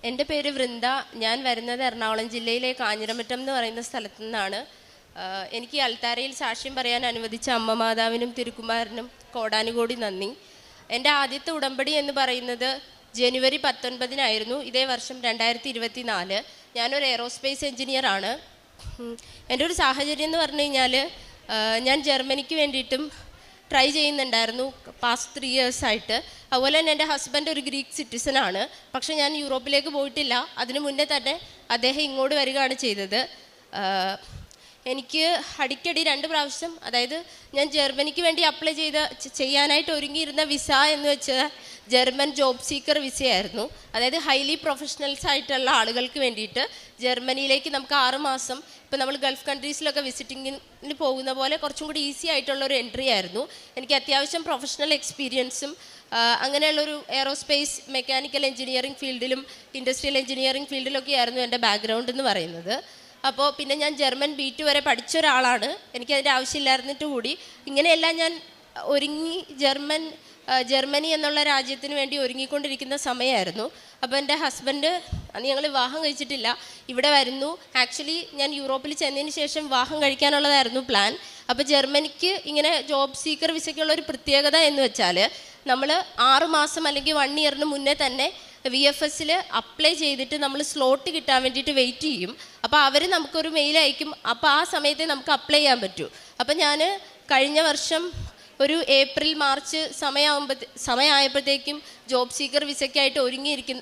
എൻ്റെ പേര് വൃന്ദ. ഞാൻ വരുന്നത് എറണാകുളം ജില്ലയിലെ കാഞ്ഞിരമറ്റം എന്ന് പറയുന്ന സ്ഥലത്തു നിന്നാണ്. എനിക്ക് അൽത്താരയിൽ സാക്ഷ്യം പറയാൻ അനുവദിച്ച അമ്മ മാതാവിനും തിരുക്കുമാരനും കോടാനുകോടി നന്ദി. എൻ്റെ ആദ്യത്തെ ഉടമ്പടി എന്ന് പറയുന്നത് ജനുവരി 19 ഇതേ വർഷം 2024. ഞാനൊരു എയറോസ്പേസ് എഞ്ചിനീയറാണ്. എൻ്റെ ഒരു സാഹചര്യം എന്ന് പറഞ്ഞു കഴിഞ്ഞാൽ ഞാൻ ജർമ്മനിക്ക് വേണ്ടിയിട്ടും ട്രൈ ചെയ്യുന്നുണ്ടായിരുന്നു പാസ്റ്റ് 3 years ആയിട്ട്. അതുപോലെ തന്നെ എൻ്റെ ഹസ്ബൻഡ് ഒരു ഗ്രീക്ക് സിറ്റിസനാണ്. പക്ഷേ ഞാൻ യൂറോപ്പിലേക്ക് പോയിട്ടില്ല. അതിനു മുന്നേ തന്നെ അദ്ദേഹം ഇങ്ങോട്ട് വരികയാണ് ചെയ്തത്. എനിക്ക് അടിക്കടി 2 പ്രാവശ്യം, അതായത് ഞാൻ ജർമ്മനിക്ക് വേണ്ടി അപ്ലൈ ചെയ്യാനായിട്ട് ഒരുങ്ങിയിരുന്ന വിസ എന്ന് വെച്ചാൽ ജർമ്മൻ ജോബ് സീക്കർ വിസയായിരുന്നു. അതായത് ഹൈലി പ്രൊഫഷണൽസ് ആയിട്ടുള്ള ആളുകൾക്ക് വേണ്ടിയിട്ട് ജർമ്മനിയിലേക്ക് നമുക്ക് 6 മാസം, ഇപ്പോൾ നമ്മൾ ഗൾഫ് കൺട്രീസിലൊക്കെ വിസിറ്റിങ്ങിന് പോകുന്ന പോലെ കുറച്ചും കൂടി ഈസി ആയിട്ടുള്ളൊരു എൻട്രി ആയിരുന്നു. എനിക്ക് അത്യാവശ്യം പ്രൊഫഷണൽ എക്സ്പീരിയൻസും അങ്ങനെയുള്ളൊരു എയറോസ്പേസ് മെക്കാനിക്കൽ എഞ്ചിനീയറിംഗ് ഫീൽഡിലും ഇൻഡസ്ട്രിയൽ എഞ്ചിനീയറിംഗ് ഫീൽഡിലൊക്കെ ആയിരുന്നു എൻ്റെ ബാക്ക്ഗ്രൗണ്ട് എന്ന് പറയുന്നത്. അപ്പോൾ പിന്നെ ഞാൻ ജർമ്മൻ B2 വരെ പഠിച്ച ഒരാളാണ്. എനിക്കതിൻ്റെ ആവശ്യമില്ലായിരുന്നിട്ട് കൂടി ഇങ്ങനെയെല്ലാം ഞാൻ ഒരുങ്ങി ജർമ്മനി എന്നുള്ള രാജ്യത്തിന് വേണ്ടി ഒരുങ്ങിക്കൊണ്ടിരിക്കുന്ന സമയമായിരുന്നു. അപ്പോൾ എൻ്റെ ഹസ്ബൻഡ്, അന്ന് ഞങ്ങൾ വിവാഹം കഴിച്ചിട്ടില്ല, ഇവിടെ വരുന്നു. ആക്ച്വലി ഞാൻ യൂറോപ്പിൽ ചെന്നതിന് ശേഷം വിവാഹം കഴിക്കാനുള്ളതായിരുന്നു പ്ലാൻ. അപ്പോൾ ജർമ്മനിക്ക് ഇങ്ങനെ ജോബ് സീക്കർ വിസയ്ക്കുള്ള ഒരു പ്രത്യേകത എന്ന് വെച്ചാൽ നമ്മൾ 6 മാസം അല്ലെങ്കിൽ 1 year മുന്നേ തന്നെ VFSൽ അപ്ലൈ ചെയ്തിട്ട് നമ്മൾ സ്ലോട്ട് കിട്ടാൻ വേണ്ടിയിട്ട് വെയിറ്റ് ചെയ്യും. അപ്പോൾ അവർ നമുക്കൊരു മെയിൽ അയക്കും. അപ്പോൾ ആ സമയത്തെ നമുക്ക് അപ്ലൈ ചെയ്യാൻ പറ്റൂ. അപ്പോൾ ഞാൻ കഴിഞ്ഞ വർഷം ഒരു ഏപ്രിൽ മാർച്ച് സമയമായപ്പോഴത്തേക്കും ജോബ് സീക്കർ വിസയ്ക്കായിട്ട്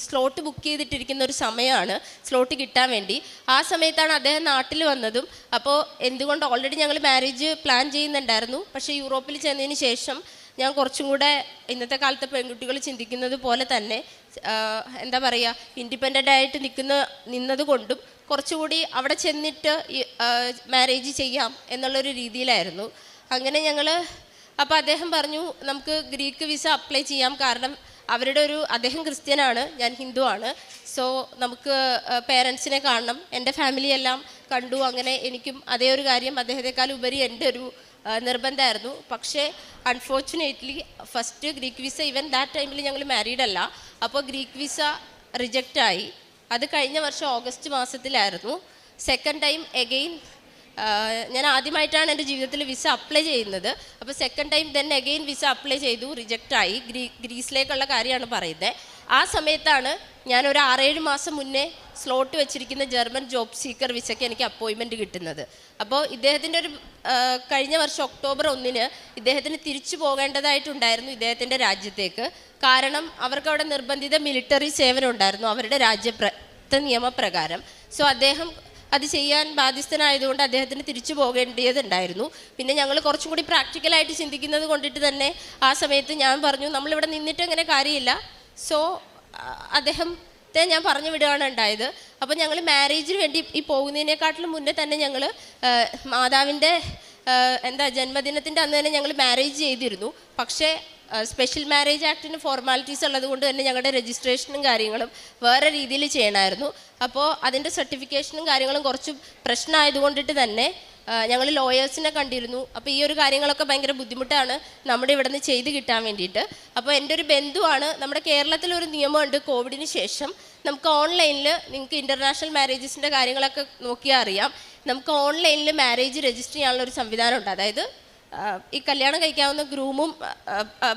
സ്ലോട്ട് ബുക്ക് ചെയ്തിട്ടിരിക്കുന്ന ഒരു സമയമാണ്, സ്ലോട്ട് കിട്ടാൻ വേണ്ടി. ആ സമയത്താണ് അദ്ദേഹം നാട്ടിൽ വന്നതും. അപ്പോൾ എന്തുകൊണ്ട് ഓൾറെഡി ഞങ്ങൾ മാരേജ് പ്ലാൻ ചെയ്യുന്നുണ്ടായിരുന്നു. പക്ഷേ യൂറോപ്പിൽ ചെന്നതിന് ശേഷം ഞാൻ കുറച്ചും കൂടെ ഇന്നത്തെ കാലത്തെ പെൺകുട്ടികൾ ചിന്തിക്കുന്നത് പോലെ തന്നെ എന്താ പറയുക, ഇൻഡിപെൻഡൻ്റ് ആയിട്ട് നിന്നത് കൊണ്ടും കുറച്ചുകൂടി അവിടെ ചെന്നിട്ട് മാരേജ് ചെയ്യാം എന്നുള്ളൊരു രീതിയിലായിരുന്നു. അങ്ങനെ അപ്പോൾ അദ്ദേഹം പറഞ്ഞു നമുക്ക് ഗ്രീക്ക് വിസ അപ്ലൈ ചെയ്യാം. കാരണം അദ്ദേഹം ക്രിസ്ത്യനാണ്, ഞാൻ ഹിന്ദു ആണ്. സോ നമുക്ക് പേരൻസിനെ കാണണം. എൻ്റെ ഫാമിലി എല്ലാം കണ്ടു. അങ്ങനെ എനിക്കും അതേ ഒരു കാര്യം അദ്ദേഹത്തെക്കാൾ ഉപരി എൻ്റെ ഒരു നിർബന്ധമായിരുന്നു. പക്ഷേ unfortunately first Greek visa, even that ടൈമിൽ ഞങ്ങൾ മാരീഡ് അല്ല. അപ്പോൾ ഗ്രീക്ക് വിസ റിജക്റ്റായി. അത് കഴിഞ്ഞ വർഷം ഓഗസ്റ്റ് മാസത്തിലായിരുന്നു. സെക്കൻഡ് ടൈം എഗെയിൻ ഞാൻ ആദ്യമായിട്ടാണ് എൻ്റെ ജീവിതത്തിൽ വിസ അപ്ലൈ ചെയ്യുന്നത്. അപ്പോൾ second time then again visa apply ചെയ്തു, റിജക്റ്റായി. ഗ്രീസിലേക്കുള്ള കാര്യമാണ് പറയുന്നത്. ആ സമയത്താണ് ഞാൻ ഒരു 6-7 മാസം മുന്നേ സ്ലോട്ട് വെച്ചിരിക്കുന്ന ജർമ്മൻ ജോബ് സീക്കർ വിസയ്ക്ക് എനിക്ക് അപ്പോയിൻമെൻറ്റ് കിട്ടുന്നത്. അപ്പോൾ ഇദ്ദേഹത്തിൻ്റെ കഴിഞ്ഞ വർഷം ഒക്ടോബർ 1 ഇദ്ദേഹത്തിന് തിരിച്ചു പോകേണ്ടതായിട്ടുണ്ടായിരുന്നു ഇദ്ദേഹത്തിൻ്റെ രാജ്യത്തേക്ക്. കാരണം അവർക്ക് അവിടെ നിർബന്ധിത മിലിറ്ററി സേവനം ഉണ്ടായിരുന്നു അവരുടെ രാജ്യത്തെ നിയമപ്രകാരം. സോ അദ്ദേഹം അത് ചെയ്യാൻ ബാധ്യസ്ഥനായതുകൊണ്ട് അദ്ദേഹത്തിന് തിരിച്ചു പോകേണ്ടതുണ്ടായിരുന്നു. പിന്നെ ഞങ്ങൾ കുറച്ചും കൂടി പ്രാക്ടിക്കലായിട്ട് ചിന്തിക്കുന്നത് കൊണ്ടിട്ട് തന്നെ ആ സമയത്ത് ഞാൻ പറഞ്ഞു നമ്മളിവിടെ നിന്നിട്ട് അങ്ങനെ കാര്യമില്ല. സോ അദ്ദേഹത്തെ ഞാൻ പറഞ്ഞു വിടുകയാണ് ഉണ്ടായത്. അപ്പോൾ ഞങ്ങൾ മാരേജിന് വേണ്ടി ഈ പോകുന്നതിനേക്കാട്ടിലും മുന്നേ തന്നെ ഞങ്ങൾ മാതാവിൻ്റെ ജന്മദിനത്തിൻ്റെ അന്ന് തന്നെ ഞങ്ങൾ മാരേജ് ചെയ്തിരുന്നു. പക്ഷേ സ്പെഷ്യൽ മാരേജ് ആക്ടിന് ഫോർമാലിറ്റീസ് ഉള്ളത് കൊണ്ട് തന്നെ ഞങ്ങളുടെ രജിസ്ട്രേഷനും കാര്യങ്ങളും വേറെ രീതിയിൽ ചെയ്യണമായിരുന്നു. അപ്പോൾ അതിൻ്റെ സർട്ടിഫിക്കേഷനും കാര്യങ്ങളും കുറച്ച് പ്രശ്നമായതുകൊണ്ടിട്ട് തന്നെ ഞങ്ങൾ ലോയേഴ്സിനെ കണ്ടിരുന്നു. അപ്പോൾ ഈ ഒരു കാര്യങ്ങളൊക്കെ ഭയങ്കര ബുദ്ധിമുട്ടാണ് നമ്മുടെ ഇവിടെ നിന്ന് ചെയ്ത് കിട്ടാൻ വേണ്ടിയിട്ട്. അപ്പോൾ എൻ്റെ ഒരു ബന്ധുവാണ്, നമ്മുടെ കേരളത്തിലൊരു നിയമമുണ്ട്, കോവിഡിന് ശേഷം നമുക്ക് ഓൺലൈനിൽ, നിങ്ങൾക്ക് ഇൻ്റർനാഷണൽ മാരേജസിൻ്റെ കാര്യങ്ങളൊക്കെ നോക്കിയാൽ അറിയാം, നമുക്ക് ഓൺലൈനിൽ മാരേജ് രജിസ്റ്റർ ചെയ്യാനുള്ളൊരു സംവിധാനമുണ്ട്. അതായത് ഈ കല്യാണം കഴിക്കാവുന്ന ഗ്രൂമും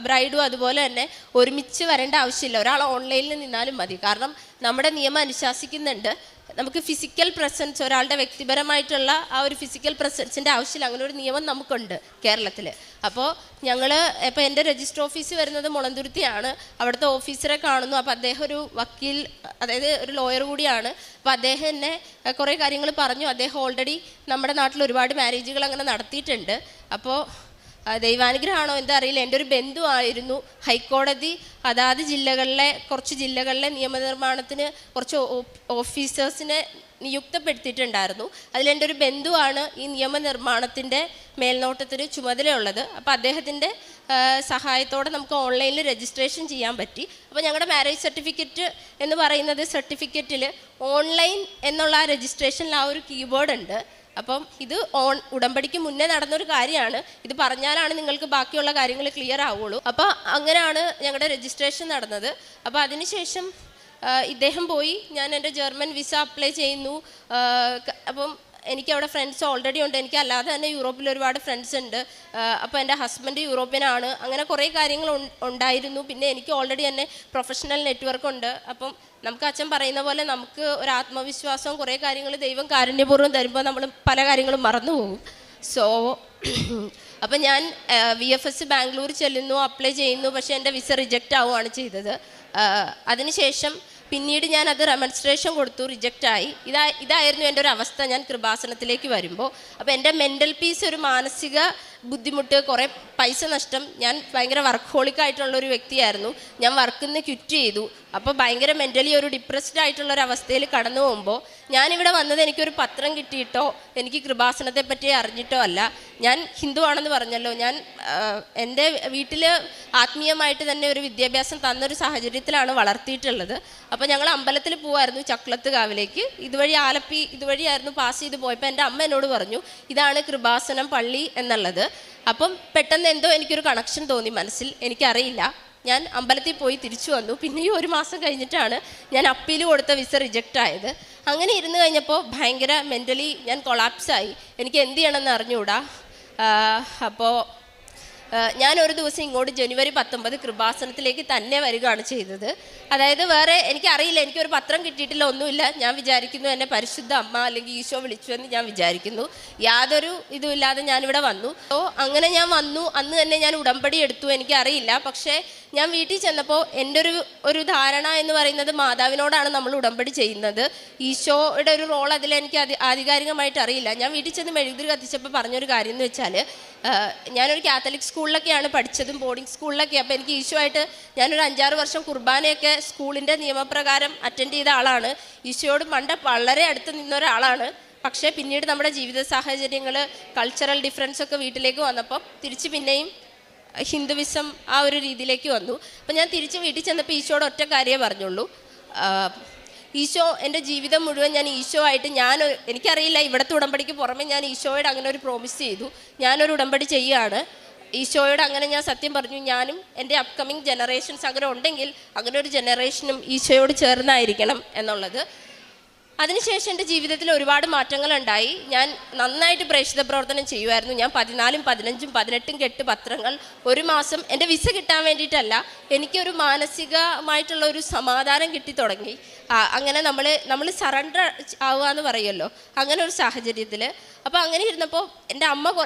ബ്രൈഡും അതുപോലെ തന്നെ ഒരുമിച്ച് വരേണ്ട ആവശ്യമില്ല, ഒരാൾ ഓൺലൈനിൽ നിന്നാലും മതി. കാരണം നമ്മുടെ നിയമം അനുശാസിക്കുന്നുണ്ട് നമുക്ക് ഫിസിക്കൽ പ്രസൻസ്, ഒരാളുടെ വ്യക്തിപരമായിട്ടുള്ള ആ ഒരു ഫിസിക്കൽ പ്രസൻസിൻ്റെ ആവശ്യമില്ല. അങ്ങനെ ഒരു നിയമം നമുക്കുണ്ട് കേരളത്തിൽ. അപ്പോൾ ഇപ്പോൾ എൻ്റെ രജിസ്റ്റർ ഓഫീസ് വരുന്നത് മുളന്തുരുത്തിയാണ്. അവിടുത്തെ ഓഫീസറെ കാണുന്നു. അപ്പോൾ അദ്ദേഹം ഒരു വക്കീൽ, അതായത് ഒരു ലോയർ കൂടിയാണ്. അപ്പോൾ അദ്ദേഹം എന്നെ കുറേ കാര്യങ്ങൾ പറഞ്ഞു. അദ്ദേഹം ഓൾറെഡി നമ്മുടെ നാട്ടിൽ ഒരുപാട് മാരേജുകൾ അങ്ങനെ നടത്തിയിട്ടുണ്ട്. അപ്പോൾ ദൈവാനുഗ്രഹമാണോ എന്താ അറിയില്ല, എൻ്റെ ഒരു ബന്ധുവായിരുന്നു. ഹൈക്കോടതി അതാത് കുറച്ച് ജില്ലകളിലെ നിയമനിർമ്മാണത്തിന് കുറച്ച് ഓഫീസേഴ്സിനെ നിയുക്തപ്പെടുത്തിയിട്ടുണ്ടായിരുന്നു. അതിലെൻ്റെ ഒരു ബന്ധുവാണ് ഈ നിയമനിർമ്മാണത്തിൻ്റെ മേൽനോട്ടത്തിന് ചുമതലയുള്ളത്. അപ്പോൾ അദ്ദേഹത്തിൻ്റെ സഹായത്തോടെ നമുക്ക് ഓൺലൈനിൽ രജിസ്ട്രേഷൻ ചെയ്യാൻ പറ്റി. അപ്പോൾ ഞങ്ങളുടെ മാരേജ് സർട്ടിഫിക്കറ്റ് എന്ന് പറയുന്നത് സർട്ടിഫിക്കറ്റിൽ ഓൺലൈൻ എന്നുള്ള ആ രജിസ്ട്രേഷനിൽ ആ ഒരു കീബോർഡ് ഉണ്ട്. അപ്പം ഇത് ഉടമ്പടിക്ക് മുന്നേ നടന്നൊരു കാര്യമാണ്. ഇത് പറഞ്ഞാലാണ് നിങ്ങൾക്ക് ബാക്കിയുള്ള കാര്യങ്ങൾ ക്ലിയർ ആവുള്ളൂ. അപ്പോൾ അങ്ങനെയാണ് ഞങ്ങളുടെ രജിസ്ട്രേഷൻ നടന്നത്. അപ്പോൾ അതിനുശേഷം ഇദ്ദേഹം പോയി, ഞാൻ എൻ്റെ ജർമ്മൻ വിസ അപ്ലൈ ചെയ്യുന്നു. അപ്പം എനിക്ക് അവിടെ ഫ്രണ്ട്സ് ഓൾറെഡി ഉണ്ട്, എനിക്ക് അല്ലാതെ തന്നെ യൂറോപ്പിൽ ഒരുപാട് ഫ്രണ്ട്സ് ഉണ്ട്. അപ്പോൾ എൻ്റെ ഹസ്ബൻഡ് യൂറോപ്യനാണ്. അങ്ങനെ കുറേ കാര്യങ്ങൾ ഉണ്ടായിരുന്നു. പിന്നെ എനിക്ക് ഓൾറെഡി തന്നെ പ്രൊഫഷണൽ നെറ്റ്വർക്ക് ഉണ്ട്. അപ്പം നമുക്ക് അച്ഛൻ പറയുന്ന പോലെ നമുക്ക് ഒരു ആത്മവിശ്വാസവും കുറേ കാര്യങ്ങൾ ദൈവം കാരുണ്യപൂർവ്വം തരുമ്പോൾ നമ്മൾ പല കാര്യങ്ങളും മറന്നു പോകും. സോ അപ്പം ഞാൻ VFS ബാംഗ്ലൂർ ചെല്ലുന്നു, അപ്ലൈ ചെയ്യുന്നു. പക്ഷേ എൻ്റെ വിസ റിജക്റ്റ് ആവുകയാണ് ചെയ്തത്. അതിനുശേഷം പിന്നീട് ഞാൻ അത് റെമൺസ്ട്രേഷൻ കൊടുത്തു, റിജക്റ്റായി. ഇതായിരുന്നു എൻ്റെ ഒരു അവസ്ഥ ഞാൻ കൃപാസനത്തിലേക്ക് വരുമ്പോൾ. അപ്പോൾ എൻ്റെ മെൻ്റൽ പീസ്, ഒരു മാനസിക ബുദ്ധിമുട്ട്, കുറേ പൈസ നഷ്ടം. ഞാൻ ഭയങ്കര വർക്കഹോളിക്കായിട്ടുള്ളൊരു വ്യക്തിയായിരുന്നു. ഞാൻ വർക്കിൽ നിന്ന് ക്വിറ്റ് ചെയ്തു. അപ്പോൾ ഭയങ്കര മെൻ്റലി ഒരു ഡിപ്രസ്ഡ് ആയിട്ടുള്ളൊരവസ്ഥയിൽ കടന്നു പോകുമ്പോൾ ഞാനിവിടെ വന്നത് എനിക്കൊരു പത്രം കിട്ടിയിട്ടോ എനിക്ക് കൃപാസനത്തെ പറ്റി അറിഞ്ഞിട്ടോ അല്ല. ഞാൻ ഹിന്ദു ആണെന്ന് പറഞ്ഞല്ലോ. ഞാൻ എൻ്റെ വീട്ടിൽ ആത്മീയമായിട്ട് തന്നെ ഒരു വിദ്യാഭ്യാസം തന്നൊരു സാഹചര്യത്തിലാണ് വളർത്തിയിട്ടുള്ളത്. അപ്പോൾ ഞങ്ങൾ അമ്പലത്തിൽ പോവായിരുന്നു, ചക്ലത്ത് കാവിലേക്ക്. ഇതുവഴി ആലപ്പി ഇതുവഴിയായിരുന്നു പാസ് ചെയ്ത് പോയപ്പോൾ എൻ്റെ അമ്മ എന്നോട് പറഞ്ഞു, ഇതാണ് കൃപാസനം പള്ളി എന്നുള്ളത്. അപ്പം പെട്ടെന്ന് എന്തോ എനിക്കൊരു കണക്ഷൻ തോന്നി മനസ്സിൽ, എനിക്കറിയില്ല. ഞാൻ അമ്പലത്തിൽ പോയി തിരിച്ചു വന്നു. പിന്നെയും 1 മാസം കഴിഞ്ഞിട്ടാണ് ഞാൻ അപ്പീൽ കൊടുത്ത വിസ റിജക്റ്റ് ആയത്. അങ്ങനെ ഇരുന്ന് കഴിഞ്ഞപ്പോൾ ഭയങ്കര മെൻ്റലി ഞാൻ കൊളാപ്സായി. എനിക്ക് എന്ത് ചെയ്യണമെന്ന് അറിഞ്ഞുകൂടാ. അപ്പോൾ ഞാനൊരു ദിവസം ഇങ്ങോട്ട് ജനുവരി 19 കൃപാസനത്തിലേക്ക് തന്നെ വരികയാണ് ചെയ്തത്. അതായത് വേറെ എനിക്കറിയില്ല, എനിക്കൊരു പത്രം കിട്ടിയിട്ടില്ല, ഒന്നുമില്ല. ഞാൻ വിചാരിക്കുന്നു എന്നെ പരിശുദ്ധ അമ്മ അല്ലെങ്കിൽ ഈശോ വിളിച്ചു എന്ന് ഞാൻ വിചാരിക്കുന്നു. യാതൊരു ഇതുമില്ലാതെ ഞാനിവിടെ വന്നു. അങ്ങനെ ഞാൻ വന്നു. അന്ന് തന്നെ ഞാൻ ഉടമ്പടി എടുത്തു. എനിക്കറിയില്ല. പക്ഷേ ഞാൻ വീട്ടിൽ ചെന്നപ്പോൾ എൻ്റെ ഒരു ധാരണ എന്ന് പറയുന്നത് മാതാവിനോടാണ് നമ്മൾ ഉടമ്പടി ചെയ്യുന്നത്. ഈശോയുടെ ഒരു റോൾ അതിലെനിക്ക് ആധികാരികമായിട്ട് അറിയില്ല. ഞാൻ വീട്ടിൽ ചെന്ന് മെഴുകുതിരി കത്തിച്ചപ്പോൾ പറഞ്ഞൊരു കാര്യം എന്ന് വെച്ചാൽ, ഞാനൊരു കാത്തലിക് സ്കൂളിലൊക്കെയാണ് പഠിച്ചതും, ബോർഡിംഗ് സ്കൂളിലൊക്കെ. അപ്പോൾ എനിക്ക് ഈശോയായിട്ട് ഞാനൊരു 5-6 വർഷം കുർബാനയൊക്കെ സ്കൂളിൻ്റെ നിയമപ്രകാരം അറ്റൻഡ് ചെയ്ത ആളാണ്. ഈശോയോട് വളരെ അടുത്ത് നിന്ന ഒരാളാണ്. പക്ഷേ പിന്നീട് നമ്മുടെ ജീവിത സാഹചര്യങ്ങൾ, കൾച്ചറൽ ഡിഫറൻസ് ഒക്കെ വീട്ടിലേക്ക് വന്നപ്പോൾ തിരിച്ച് പിന്നെയും ഹിന്ദുവിസം ആ ഒരു രീതിയിലേക്ക് വന്നു. അപ്പം ഞാൻ തിരിച്ച് വീട്ടിൽ ചെന്നപ്പോൾ ഈശോയുടെ ഒറ്റ കാര്യമേ പറഞ്ഞുള്ളൂ. ഈശോ എൻ്റെ ജീവിതം മുഴുവൻ ഞാൻ ഈശോ ആയിട്ട് എനിക്കറിയില്ല, ഇവിടുത്തെ ഉടമ്പടിക്ക് പുറമെ ഞാൻ ഈശോയോട് അങ്ങനെ ഒരു പ്രോമിസ് ചെയ്തു, ഞാനൊരു ഉടമ്പടി ചെയ്യുകയാണ്. ഈശോയോട് അങ്ങനെ ഞാൻ സത്യം പറഞ്ഞു, ഞാനും എൻ്റെ അപ്കമിങ് ജനറേഷൻസ് അങ്ങനെ ഉണ്ടെങ്കിൽ അങ്ങനെ ഒരു ജനറേഷനും ഈശോയോട് ചേർന്നായിരിക്കണം എന്നുള്ളത്. അതിനുശേഷം എൻ്റെ ജീവിതത്തിൽ ഒരുപാട് മാറ്റങ്ങളുണ്ടായി. ഞാൻ നന്നായിട്ട് പ്രേക്ഷിത പ്രവർത്തനം ചെയ്യുമായിരുന്നു. ഞാൻ 14, 15, 18 കെട്ട് പത്രങ്ങൾ. 1 മാസം എൻ്റെ വിസ കിട്ടാൻ വേണ്ടിയിട്ടല്ല, എനിക്കൊരു മാനസികമായിട്ടുള്ള ഒരു സമാധാനം കിട്ടി തുടങ്ങി. അങ്ങനെ നമ്മൾ സറണ്ടർ ആവുക എന്ന് പറയുമല്ലോ, അങ്ങനെ ഒരു സാഹചര്യത്തിൽ. അപ്പോൾ അങ്ങനെ ഇരുന്നപ്പോൾ എൻ്റെ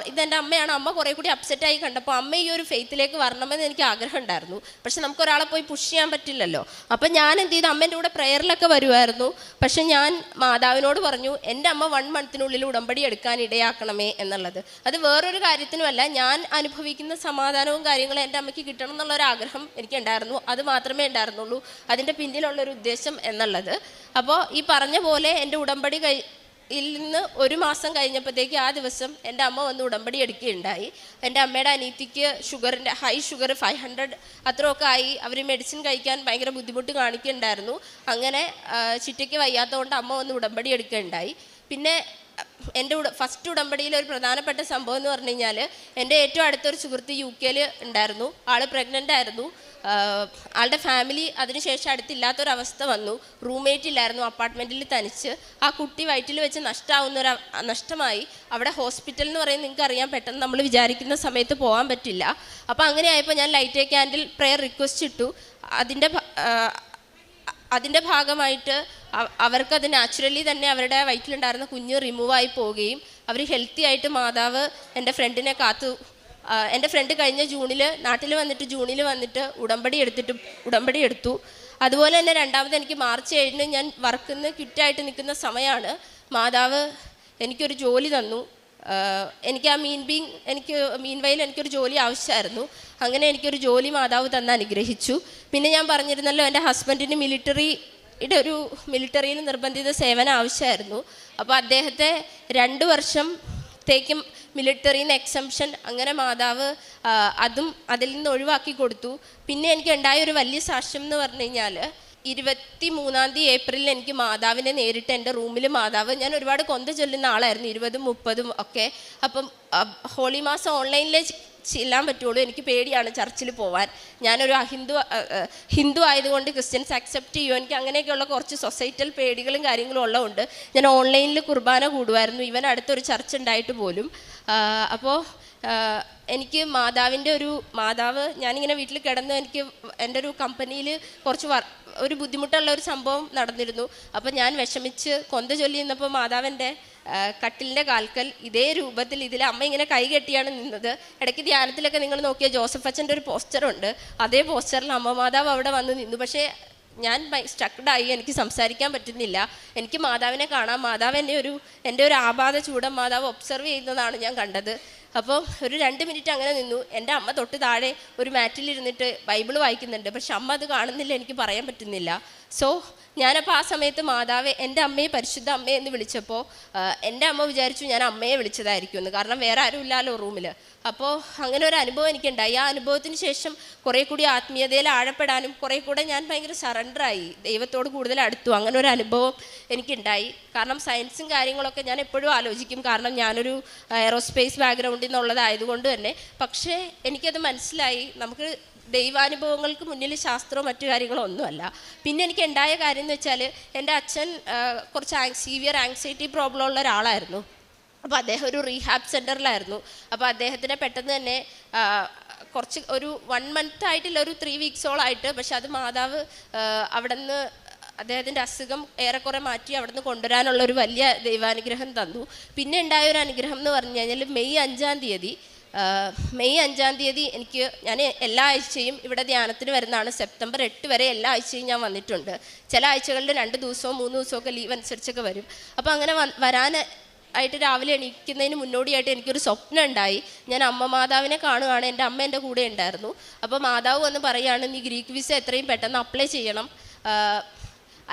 അമ്മയാണ്. അമ്മ കുറേ കൂടി അപ്സെറ്റായി കണ്ടപ്പോൾ അമ്മ ഈ ഒരു ഫെയ്ത്തിലേക്ക് വരണമെന്ന് എനിക്ക് ആഗ്രഹം ഉണ്ടായിരുന്നു. പക്ഷെ നമുക്കൊരാളെ പോയി പുഷ് ചെയ്യാൻ പറ്റില്ലല്ലോ. അപ്പം ഞാൻ എന്ത് ചെയ്തു, അമ്മേൻ്റെ കൂടെ പ്രെയറിലൊക്കെ വരുമായിരുന്നു. പക്ഷെ ഞാൻ മാതാവിനോട് പറഞ്ഞു, എൻ്റെ അമ്മ 1 മന്തിനുള്ളിൽ ഉടമ്പടി എടുക്കാൻ ഇടയാക്കണമേ എന്നുള്ളത്. അത് വേറൊരു കാര്യത്തിനുമല്ല, ഞാൻ അനുഭവിക്കുന്ന സമാധാനവും കാര്യങ്ങളും എൻ്റെ അമ്മയ്ക്ക് കിട്ടണം എന്നുള്ളൊരാഗ്രഹം എനിക്കുണ്ടായിരുന്നു. അത് മാത്രമേ ഉണ്ടായിരുന്നുള്ളൂ അതിൻ്റെ പിന്നിലുള്ളൊരു ഉദ്ദേശം എന്നുള്ളത്. അപ്പോൾ ഈ പറഞ്ഞ പോലെ എൻ്റെ ഉടമ്പടി നിന്ന് 1 മാസം കഴിഞ്ഞപ്പോഴത്തേക്ക് ആ ദിവസം എൻ്റെ അമ്മ വന്ന് ഉടമ്പടി എടുക്കുകയുണ്ടായി. എൻ്റെ അമ്മയുടെ അനിയത്തിക്ക് ഹൈ ഷുഗർ 500 അത്രയൊക്കെ ആയി. അവർ മെഡിസിൻ കഴിക്കാൻ ഭയങ്കര ബുദ്ധിമുട്ട് കാണിക്കുന്നുണ്ടായിരുന്നു. അങ്ങനെ ചിറ്റയ്ക്ക് വയ്യാത്തതുകൊണ്ട് അമ്മ വന്ന് ഉടമ്പടി എടുക്കുകയുണ്ടായി. പിന്നെ എൻ്റെ ഫസ്റ്റ് ഉടമ്പടിയിൽ ഒരു പ്രധാനപ്പെട്ട സംഭവം എന്ന് പറഞ്ഞു കഴിഞ്ഞാൽ, എൻ്റെ ഏറ്റവും അടുത്തൊരു സുഹൃത്ത് UK ഉണ്ടായിരുന്നു. ആൾ പ്രഗ്നൻ്റ് ആയിരുന്നു. ആളുടെ ഫാമിലി അതിനുശേഷം അടുത്തില്ലാത്തൊരവസ്ഥ വന്നു. റൂംമേറ്റ് ഇല്ലായിരുന്നു, അപ്പാർട്ട്മെൻറ്റിൽ തനിച്ച്. ആ കുട്ടി വയറ്റിൽ വെച്ച് നഷ്ടമായി. അവിടെ ഹോസ്പിറ്റൽ എന്ന് പറയുന്നത് നിങ്ങൾക്കറിയാം, പെട്ടെന്ന് നമ്മൾ വിചാരിക്കുന്ന സമയത്ത് പോകാൻ പറ്റില്ല. അപ്പോൾ അങ്ങനെ ആയപ്പോൾ ഞാൻ light A candle prayer request ഇട്ടു. അതിൻ്റെ ഭാഗമായിട്ട് അവർക്കത് നാച്ചുറലി തന്നെ അവരുടെ വയറ്റിലുണ്ടായിരുന്ന കുഞ്ഞ് റിമൂവായി പോവുകയും അവർ ഹെൽത്തി ആയിട്ട് മാതാവ് എൻ്റെ ഫ്രണ്ടിനെ എൻ്റെ ഫ്രണ്ട് കഴിഞ്ഞ നാട്ടിൽ വന്നിട്ട് ഉടമ്പടി എടുത്തു. അതുപോലെ തന്നെ രണ്ടാമത് എനിക്ക് മാർച്ച് 7 ഞാൻ വർക്കിൽ നിന്ന് ക്വിറ്റായിട്ട് നിൽക്കുന്ന സമയമാണ്. മാതാവ് എനിക്കൊരു ജോലി തന്നു. എനിക്ക് മീൻവൈൽ എനിക്കൊരു ജോലി ആവശ്യമായിരുന്നു. അങ്ങനെ എനിക്കൊരു ജോലി മാതാവ് തന്ന് അനുഗ്രഹിച്ചു. പിന്നെ ഞാൻ പറഞ്ഞിരുന്നല്ലോ, എൻ്റെ ഹസ്ബൻഡിന് മിലിറ്ററിയിൽ നിർബന്ധിത സേവനം ആവശ്യമായിരുന്നു. അപ്പോൾ അദ്ദേഹത്തെ 2 വർഷത്തേക്കും മിലിറ്ററിയിൽ നിന്ന് എക്സംഷൻ, അങ്ങനെ മാതാവ് അതിൽ നിന്ന് ഒഴിവാക്കി കൊടുത്തു. പിന്നെ എനിക്ക് ഉണ്ടായ ഒരു വലിയ സാക്ഷ്യം എന്ന് പറഞ്ഞു കഴിഞ്ഞാൽ, 23 ഏപ്രിലിൽ എനിക്ക് മാതാവിനെ നേരിട്ട് എൻ്റെ റൂമിൽ ഞാൻ ഒരുപാട് കൊന്ത ചൊല്ലുന്ന ആളായിരുന്നു, 20-30 ഒക്കെ. അപ്പം ഹോളി മാസം ഓൺലൈനിൽ ചെല്ലാൻ പറ്റുള്ളൂ, എനിക്ക് പേടിയാണ് ചർച്ചിൽ പോവാൻ, ഞാനൊരു ഹിന്ദു ആയതുകൊണ്ട് ക്രിസ്ത്യൻസ് അക്സെപ്റ്റ് ചെയ്യുമോ, എനിക്ക് അങ്ങനെയൊക്കെയുള്ള കുറച്ച് സൊസൈറ്റൽ പേടികളും കാര്യങ്ങളും ഉള്ളതുകൊണ്ട് ഞാൻ ഓൺലൈനിൽ കുർബാന കൂടുമായിരുന്നു, ഇവൻ അടുത്തൊരു ചർച്ച് ഉണ്ടായിട്ട് പോലും. അപ്പോൾ എനിക്ക് മാതാവ് ഞാനിങ്ങനെ വീട്ടിൽ കിടന്ന് എനിക്ക് എൻ്റെ ഒരു കമ്പനിയിൽ കുറച്ച് ഒരു ബുദ്ധിമുട്ടുള്ള ഒരു സംഭവം നടന്നിരുന്നു. അപ്പോൾ ഞാൻ വിഷമിച്ച് കൊന്ത ചൊല്ലി നിന്നപ്പോൾ മാതാവിൻ്റെ കട്ടിലിൻ്റെ കാൽക്കൽ ഇതേ രൂപത്തിൽ അമ്മ ഇങ്ങനെ കൈ കെട്ടിയാണ് നിന്നത്. ഇടയ്ക്ക് ധ്യാനത്തിലൊക്കെ നിങ്ങൾ നോക്കിയ ജോസഫ് അച്ഛൻ്റെ ഒരു പോസ്റ്ററുണ്ട്, അതേ പോസ്റ്ററിൽ അമ്മ മാതാവ് അവിടെ വന്ന് നിന്നു. പക്ഷേ ഞാൻ സ്റ്റക്ഡായി, എനിക്ക് സംസാരിക്കാൻ പറ്റുന്നില്ല, എനിക്ക് മാതാവിനെ കാണാം, മാതാവ് എൻ്റെ ഒരു ആപാത ചൂടം മാതാവ് ഒബ്സർവ് ചെയ്യുന്നതാണ് ഞാൻ കണ്ടത്. അപ്പോൾ ഒരു 2 മിനിറ്റ് അങ്ങനെ നിന്നു. എൻ്റെ അമ്മ തൊട്ട് താഴെ ഒരു മാറ്റിലിരുന്നിട്ട് ബൈബിൾ വായിക്കുന്നുണ്ട്, പക്ഷെ അമ്മ അത് കാണുന്നില്ല, എനിക്ക് പറയാൻ പറ്റുന്നില്ല. സോ ഞാനപ്പോൾ ആ സമയത്ത് മാതാവെ, എൻ്റെ അമ്മയെ പരിശുദ്ധ അമ്മയെ എന്ന് വിളിച്ചപ്പോൾ എൻ്റെ അമ്മ വിചാരിച്ചു ഞാൻ അമ്മയെ വിളിച്ചതായിരിക്കും എന്ന്, കാരണം വേറെ ആരും ഇല്ലല്ലോ റൂമിൽ. അപ്പോൾ അങ്ങനെ ഒരു അനുഭവം എനിക്കുണ്ടായി. ആ അനുഭവത്തിന് ശേഷം കുറേ കൂടി ആത്മീയതയിൽ ആഴപ്പെടാനും കുറേ കൂടെ ഞാൻ ഭയങ്കര സറണ്ടറായി, ദൈവത്തോട് കൂടുതൽ അടുത്തു. അങ്ങനെ ഒരു അനുഭവം എനിക്കുണ്ടായി. കാരണം സയൻസും കാര്യങ്ങളൊക്കെ ഞാൻ എപ്പോഴും ആലോചിക്കും, കാരണം ഞാനൊരു എയറോസ്പേസ് ബാക്ക്ഗ്രൗണ്ടിൽ നിന്നുള്ളതായതുകൊണ്ട് തന്നെ. പക്ഷേ എനിക്കത് മനസ്സിലായി, നമുക്ക് ദൈവാനുഭവങ്ങൾക്ക് മുന്നിൽ ശാസ്ത്രമോ മറ്റു കാര്യങ്ങളോ ഒന്നുമല്ല. പിന്നെ എനിക്ക് ഉണ്ടായ കാര്യം എന്ന് വെച്ചാൽ, എൻ്റെ അച്ഛൻ കുറച്ച് സീവിയർ ആങ്സൈറ്റി പ്രോബ്ലം ഉള്ള ഒരാളായിരുന്നു. അപ്പോൾ അദ്ദേഹം ഒരു റീഹാബ് സെൻറ്ററിലായിരുന്നു. അപ്പോൾ അദ്ദേഹത്തിന് പെട്ടെന്ന് തന്നെ കുറച്ച് ഒരു 1 month ആയിട്ടില്ല, ഒരു 3 weeksോളായിട്ട്, പക്ഷെ അത് മാതാവ് അവിടെ നിന്ന് അദ്ദേഹത്തിൻ്റെ അസുഖം ഏറെക്കുറെ മാറ്റി അവിടെ നിന്ന് കൊണ്ടുവരാനുള്ളൊരു വലിയ ദൈവാനുഗ്രഹം തന്നു. പിന്നെ ഉണ്ടായ ഒരു അനുഗ്രഹം എന്ന് പറഞ്ഞു കഴിഞ്ഞാൽ മെയ് 5-ാം തീയതി ഞാൻ എല്ലാ ആഴ്ചയും ഇവിടെ ധ്യാനത്തിന് വരുന്നതാണ്. സെപ്റ്റംബർ 8 വരെ എല്ലാ ആഴ്ചയും ഞാൻ വന്നിട്ടുണ്ട്. ചില ആഴ്ചകളിൽ 2 ദിവസമോ 3 ദിവസമൊക്കെ ലീവ് അനുസരിച്ചൊക്കെ വരും. അപ്പോൾ അങ്ങനെ വരാനായിട്ട് രാവിലെ എണീക്കുന്നതിന് മുന്നോടിയായിട്ട് എനിക്കൊരു സ്വപ്നം ഉണ്ടായി. ഞാൻ അമ്മ മാതാവിനെ കാണുകയാണ്, എൻ്റെ അമ്മ എൻ്റെ കൂടെ ഉണ്ടായിരുന്നു. അപ്പോൾ മാതാവ് വന്ന് പറയുകയാണ്, നീ ഗ്രീക്ക് വിസ എത്രയും പെട്ടെന്ന് അപ്ലൈ ചെയ്യണം,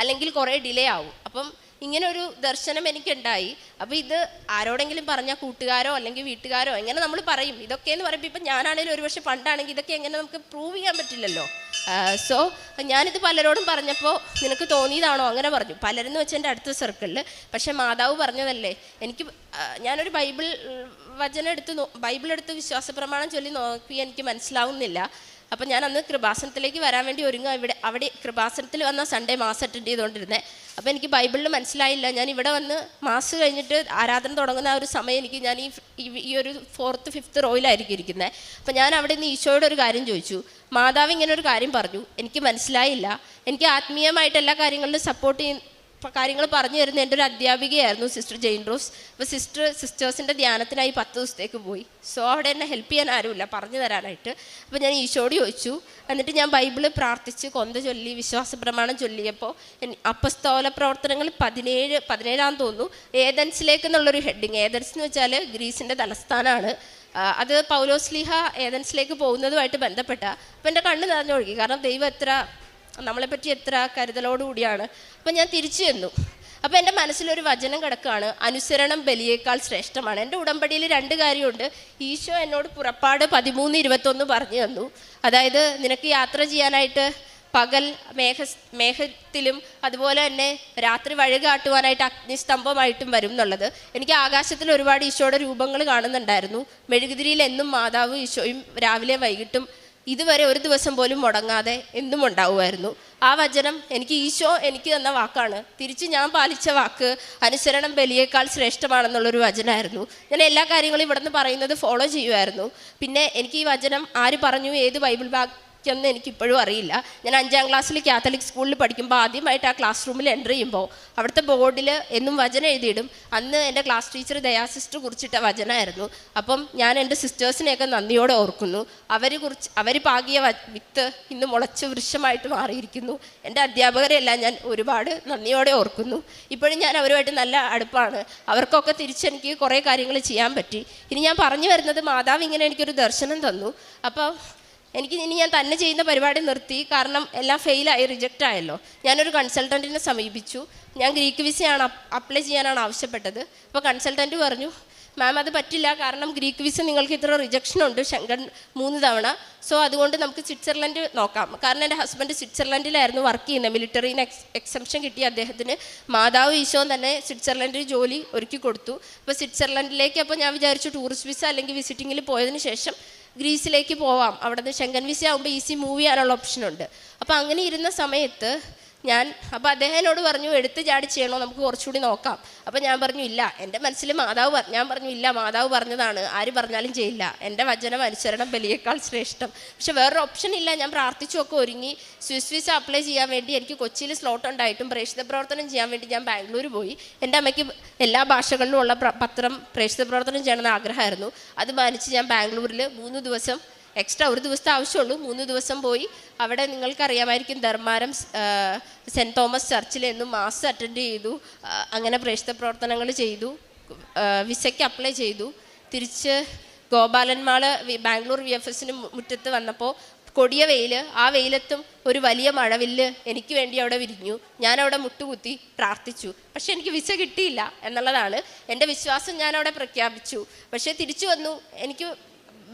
അല്ലെങ്കിൽ കുറേ ഡിലേ ആവും. അപ്പം ഇങ്ങനെ ഒരു ദർശനം എനിക്കുണ്ടായി. അപ്പോൾ ഇത് ആരോടെങ്കിലും പറഞ്ഞാൽ കൂട്ടുകാരോ അല്ലെങ്കിൽ വീട്ടുകാരോ എങ്ങനെ നമ്മൾ പറയും ഇതൊക്കെയെന്ന് പറയുമ്പോൾ, ഇപ്പം ഞാനാണെങ്കിലും ഒരു പക്ഷേ പണ്ടാണെങ്കിൽ ഇതൊക്കെ എങ്ങനെ നമുക്ക് പ്രൂവ് ചെയ്യാൻ പറ്റില്ലല്ലോ. സോ ഞാനിത് പലരോടും പറഞ്ഞപ്പോൾ നിനക്ക് തോന്നിയതാണോ അങ്ങനെ പറഞ്ഞു, പലരെന്ന് വെച്ചാൽ എൻ്റെ അടുത്ത സർക്കിളിൽ. പക്ഷേ മാതാവ് പറഞ്ഞതല്ലേ, ഞാനൊരു ബൈബിൾ എടുത്ത് വിശ്വാസ പ്രമാണം ചൊല്ലി നോക്കി എനിക്ക് മനസ്സിലാവുന്നില്ല. അപ്പം ഞാൻ അന്ന് കൃപാസനത്തിലേക്ക് വരാൻ വേണ്ടി അവിടെ കൃപാസനത്തിൽ വന്ന സൺഡേ മാസ് അറ്റൻഡ് ചെയ്തുകൊണ്ടിരുന്നത്. അപ്പോൾ എനിക്ക് ബൈബിളിൽ മനസ്സിലായില്ല. ഞാൻ ഇവിടെ വന്ന് മാസ് കഴിഞ്ഞിട്ട് ആരാധന തുടങ്ങുന്ന ആ ഒരു സമയം ഞാൻ ഈ ഒരു 4th 5th റോയിലായിരിക്കും ഇരിക്കുന്നത്. അപ്പോൾ ഞാൻ അവിടെ നിന്ന് ഈശോയുടെ ഒരു കാര്യം ചോദിച്ചു. മാതാവ് ഇങ്ങനെ ഒരു കാര്യം പറഞ്ഞു, എനിക്ക് മനസ്സിലായില്ല. എനിക്ക് ആത്മീയമായിട്ട് എല്ലാ കാര്യങ്ങളിലും സപ്പോർട്ട് കാര്യങ്ങൾ പറഞ്ഞു തരുന്ന എൻ്റെ ഒരു അധ്യാപികയായിരുന്നു സിസ്റ്റർ ജെയിൻ റോസ്. അപ്പോൾ സിസ്റ്റേഴ്സിൻ്റെ ധ്യാനത്തിനായി 10 ദിവസത്തേക്ക് പോയി. സോ അവിടെ എന്നെ ഹെൽപ്പ് ചെയ്യാൻ ആരുമില്ല പറഞ്ഞു തരാനായിട്ട്. അപ്പോൾ ഞാൻ ഈശോയോട് ചോദിച്ചു. എന്നിട്ട് ഞാൻ ബൈബിള് പ്രാർത്ഥിച്ച് കൊന്ത ചൊല്ലി വിശ്വാസ പ്രമാണം ചൊല്ലിയപ്പോൾ അപ്പസ്തോല പ്രവർത്തനങ്ങൾ 17 തോന്നുന്നു, ഏതൻസിലേക്ക് എന്നുള്ളൊരു ഹെഡിങ്. ഏതൻസ് എന്ന് വെച്ചാൽ ഗ്രീസിൻ്റെ തലസ്ഥാനമാണ്. അത് പൗലോസ്ലീഹ ഏതൻസിലേക്ക് പോകുന്നതുമായിട്ട് ബന്ധപ്പെട്ട. അപ്പോൾ എൻ്റെ കണ്ണ് നിറഞ്ഞൊഴുകി, കാരണം ദൈവം നമ്മളെപ്പറ്റി എത്ര കരുതലോടുകൂടിയാണ്. അപ്പം ഞാൻ തിരിച്ചു ചെന്നു. അപ്പോൾ എൻ്റെ മനസ്സിലൊരു വചനം കിടക്കുകയാണ്, അനുസരണം ബലിയേക്കാൾ ശ്രേഷ്ഠമാണ്. എൻ്റെ ഉടമ്പടിയിൽ 2 കാര്യമുണ്ട്. ഈശോ എന്നോട് പുറപ്പാട് 13:21 പറഞ്ഞു തന്നു. അതായത് നിനക്ക് യാത്ര ചെയ്യാനായിട്ട് പകൽ മേഘത്തിലും അതുപോലെ തന്നെ രാത്രി വഴികാട്ടുവാനായിട്ട് അഗ്നിസ്തംഭമായിട്ടും വരും എന്നുള്ളത്. എനിക്ക് ആകാശത്തിൽ ഒരുപാട് ഈശോയുടെ രൂപങ്ങൾ കാണുന്നുണ്ടായിരുന്നു. മെഴുകുതിരിയിൽ എന്നും മാതാവും ഈശോയും രാവിലെ വൈകിട്ടും ഇതുവരെ ഒരു ദിവസം പോലും മുടങ്ങാതെ എന്നും ഉണ്ടാവുമായിരുന്നു. ആ വചനം ഈശോ എനിക്ക് തന്ന വാക്കാണ്. തിരിച്ച് ഞാൻ പാലിച്ച വാക്ക് അനുസരണം ബലിയേക്കാൾ ശ്രേഷ്ഠമാണെന്നുള്ളൊരു വചനമായിരുന്നു. ഞാൻ എല്ലാ കാര്യങ്ങളും ഇവിടെ നിന്ന് പറയുന്നത് ഫോളോ ചെയ്യുമായിരുന്നു. പിന്നെ എനിക്ക് ഈ വചനം ആര് പറഞ്ഞു, ഏത് ബൈബിൾ എന്ന് എനിക്കിപ്പോഴും അറിയില്ല. ഞാൻ 5ാം ക്ലാസ്സിൽ കാത്തലിക് സ്കൂളിൽ പഠിക്കുമ്പോൾ ആദ്യമായിട്ട് ആ ക്ലാസ് റൂമിൽ എൻ്റർ ചെയ്യുമ്പോൾ അവിടുത്തെ ബോർഡിൽ എന്നും വചനം എഴുതിയിടും. അന്ന് എൻ്റെ ക്ലാസ് ടീച്ചർ ദയാ സിസ്റ്റർ കുറിച്ചിട്ട വചനമായിരുന്നു. അപ്പം ഞാൻ എൻ്റെ സിസ്റ്റേഴ്സിനെയൊക്കെ നന്ദിയോടെ ഓർക്കുന്നു. അവർ പാകിയ വിത്ത് ഇന്ന് മുളച്ച് വൃക്ഷമായിട്ട് മാറിയിരിക്കുന്നു. എൻ്റെ അധ്യാപകരെല്ലാം ഞാൻ ഒരുപാട് നന്ദിയോടെ ഓർക്കുന്നു. ഇപ്പോഴും ഞാൻ അവരുമായിട്ട് നല്ല അടുപ്പാണ്. അവർക്കൊക്കെ തിരിച്ചെനിക്ക് കുറേ കാര്യങ്ങൾ ചെയ്യാൻ പറ്റി. ഇനി ഞാൻ പറഞ്ഞു വരുന്നത്, മാതാവ് ഇങ്ങനെ എനിക്കൊരു ദർശനം തന്നു. അപ്പോൾ ഇനി ഞാൻ തന്നെ ചെയ്യുന്ന പരിപാടി നിർത്തി, കാരണം എല്ലാം ഫെയിലായി, റിജക്റ്റ് ആയല്ലോ. ഞാനൊരു കൺസൾട്ടൻറ്റിനെ സമീപിച്ചു. ഞാൻ ഗ്രീക്ക് വിസയാണ് അപ്ലൈ ചെയ്യാനാണ് ആവശ്യപ്പെട്ടത്. അപ്പോൾ കൺസൾട്ടൻറ്റ് പറഞ്ഞു, മാം അത് പറ്റില്ല, കാരണം ഗ്രീക്ക് വിസ നിങ്ങൾക്ക് ഇത്ര റിജക്ഷൻ ഉണ്ട്, ശങ്കൻ 3 തവണ. സോ അതുകൊണ്ട് നമുക്ക് സ്വിറ്റ്സർലൻഡ് നോക്കാം. കാരണം എൻ്റെ ഹസ്ബൻഡ് സ്വിറ്റ്സർലൻഡിലായിരുന്നു വർക്ക് ചെയ്യുന്നത്. മിലിറ്ററിന്ന് എക്സംഷൻ കിട്ടിയ അദ്ദേഹത്തിന് മാതാവ് ഈശോൻ തന്നെ സ്വിറ്റ്സർലൻഡിൽ ജോലി ഒരുക്കി കൊടുത്തു. അപ്പോൾ സ്വിറ്റ്സർലൻഡിലേക്ക് അപ്പോൾ ഞാൻ വിചാരിച്ചു ടൂറിസ്റ്റ് വിസ അല്ലെങ്കിൽ വിസിറ്റിങ്ങിൽ പോയതിന് ശേഷം ഗ്രീസിലേക്ക് പോവാം, അവിടെ നിന്ന് ഷെങ്കൻ വിസ ആകുമ്പോൾ ഈസി മൂവ് ചെയ്യാനുള്ള ഓപ്ഷനുണ്ട്. അപ്പോൾ അങ്ങനെ ഇരുന്ന സമയത്ത് അപ്പോൾ അദ്ദേഹം എന്നോട് പറഞ്ഞു എടുത്ത് ചാടി ചെയ്യണോ, നമുക്ക് കുറച്ചുകൂടി നോക്കാം. അപ്പോൾ ഞാൻ പറഞ്ഞു ഇല്ല, എൻ്റെ മനസ്സിൽ ഞാൻ പറഞ്ഞു ഇല്ല, മാതാവ് പറഞ്ഞതാണ്, ആര് പറഞ്ഞാലും ചെയ്യില്ല, എൻ്റെ വചനം അനുസരണം ബലിയേക്കാൾ ശ്രേഷ്ഠം. പക്ഷെ വേറൊരു ഓപ്ഷൻ ഇല്ല. ഞാൻ പ്രാർത്ഥിച്ചൊക്കെ ഒരുങ്ങി സ്വിസ് വിസ അപ്ലൈ ചെയ്യാൻ വേണ്ടി എനിക്ക് കൊച്ചിയിൽ സ്ലോട്ട് ഉണ്ടായിട്ടും പ്രേക്ഷിത പ്രവർത്തനം ചെയ്യാൻ വേണ്ടി ഞാൻ ബാംഗ്ലൂർ പോയി. എൻ്റെ അമ്മയ്ക്ക് എല്ലാ ഭാഷകളിലും ഉള്ള പത്രം പ്രേക്ഷിത പ്രവർത്തനം ചെയ്യണമെന്ന് ആഗ്രഹമായിരുന്നു. അത് മാനിച്ച് ഞാൻ ബാംഗ്ലൂരിൽ 3 ദിവസം, എക്സ്ട്രാ ഒരു ദിവസത്തെ ആവശ്യമുള്ളൂ, 3 ദിവസം പോയി. അവിടെ നിങ്ങൾക്കറിയാമായിരിക്കും ധർമാരം സെൻറ്റ് തോമസ് ചർച്ചിൽ എന്നും മാസ് അറ്റൻഡ് ചെയ്തു. അങ്ങനെ പ്രേക്ഷിത പ്രവർത്തനങ്ങൾ ചെയ്തു, വിസയ്ക്ക് അപ്ലൈ ചെയ്തു. തിരിച്ച് ഗോപാലന്മാള് ബാംഗ്ലൂർ VFSന് മുറ്റത്ത് വന്നപ്പോൾ കൊടിയ വെയിൽ, ആ വെയിലത്തും ഒരു വലിയ മഴവില്ല് എനിക്ക് വേണ്ടി അവിടെ വിരിഞ്ഞു. ഞാനവിടെ മുട്ടുകുത്തി പ്രാർത്ഥിച്ചു. പക്ഷെ എനിക്ക് വിസ കിട്ടിയില്ല എന്നുള്ളതാണ് എൻ്റെ വിശ്വാസം. ഞാനവിടെ പ്രഖ്യാപിച്ചു. പക്ഷേ തിരിച്ചു വന്നു. എനിക്ക്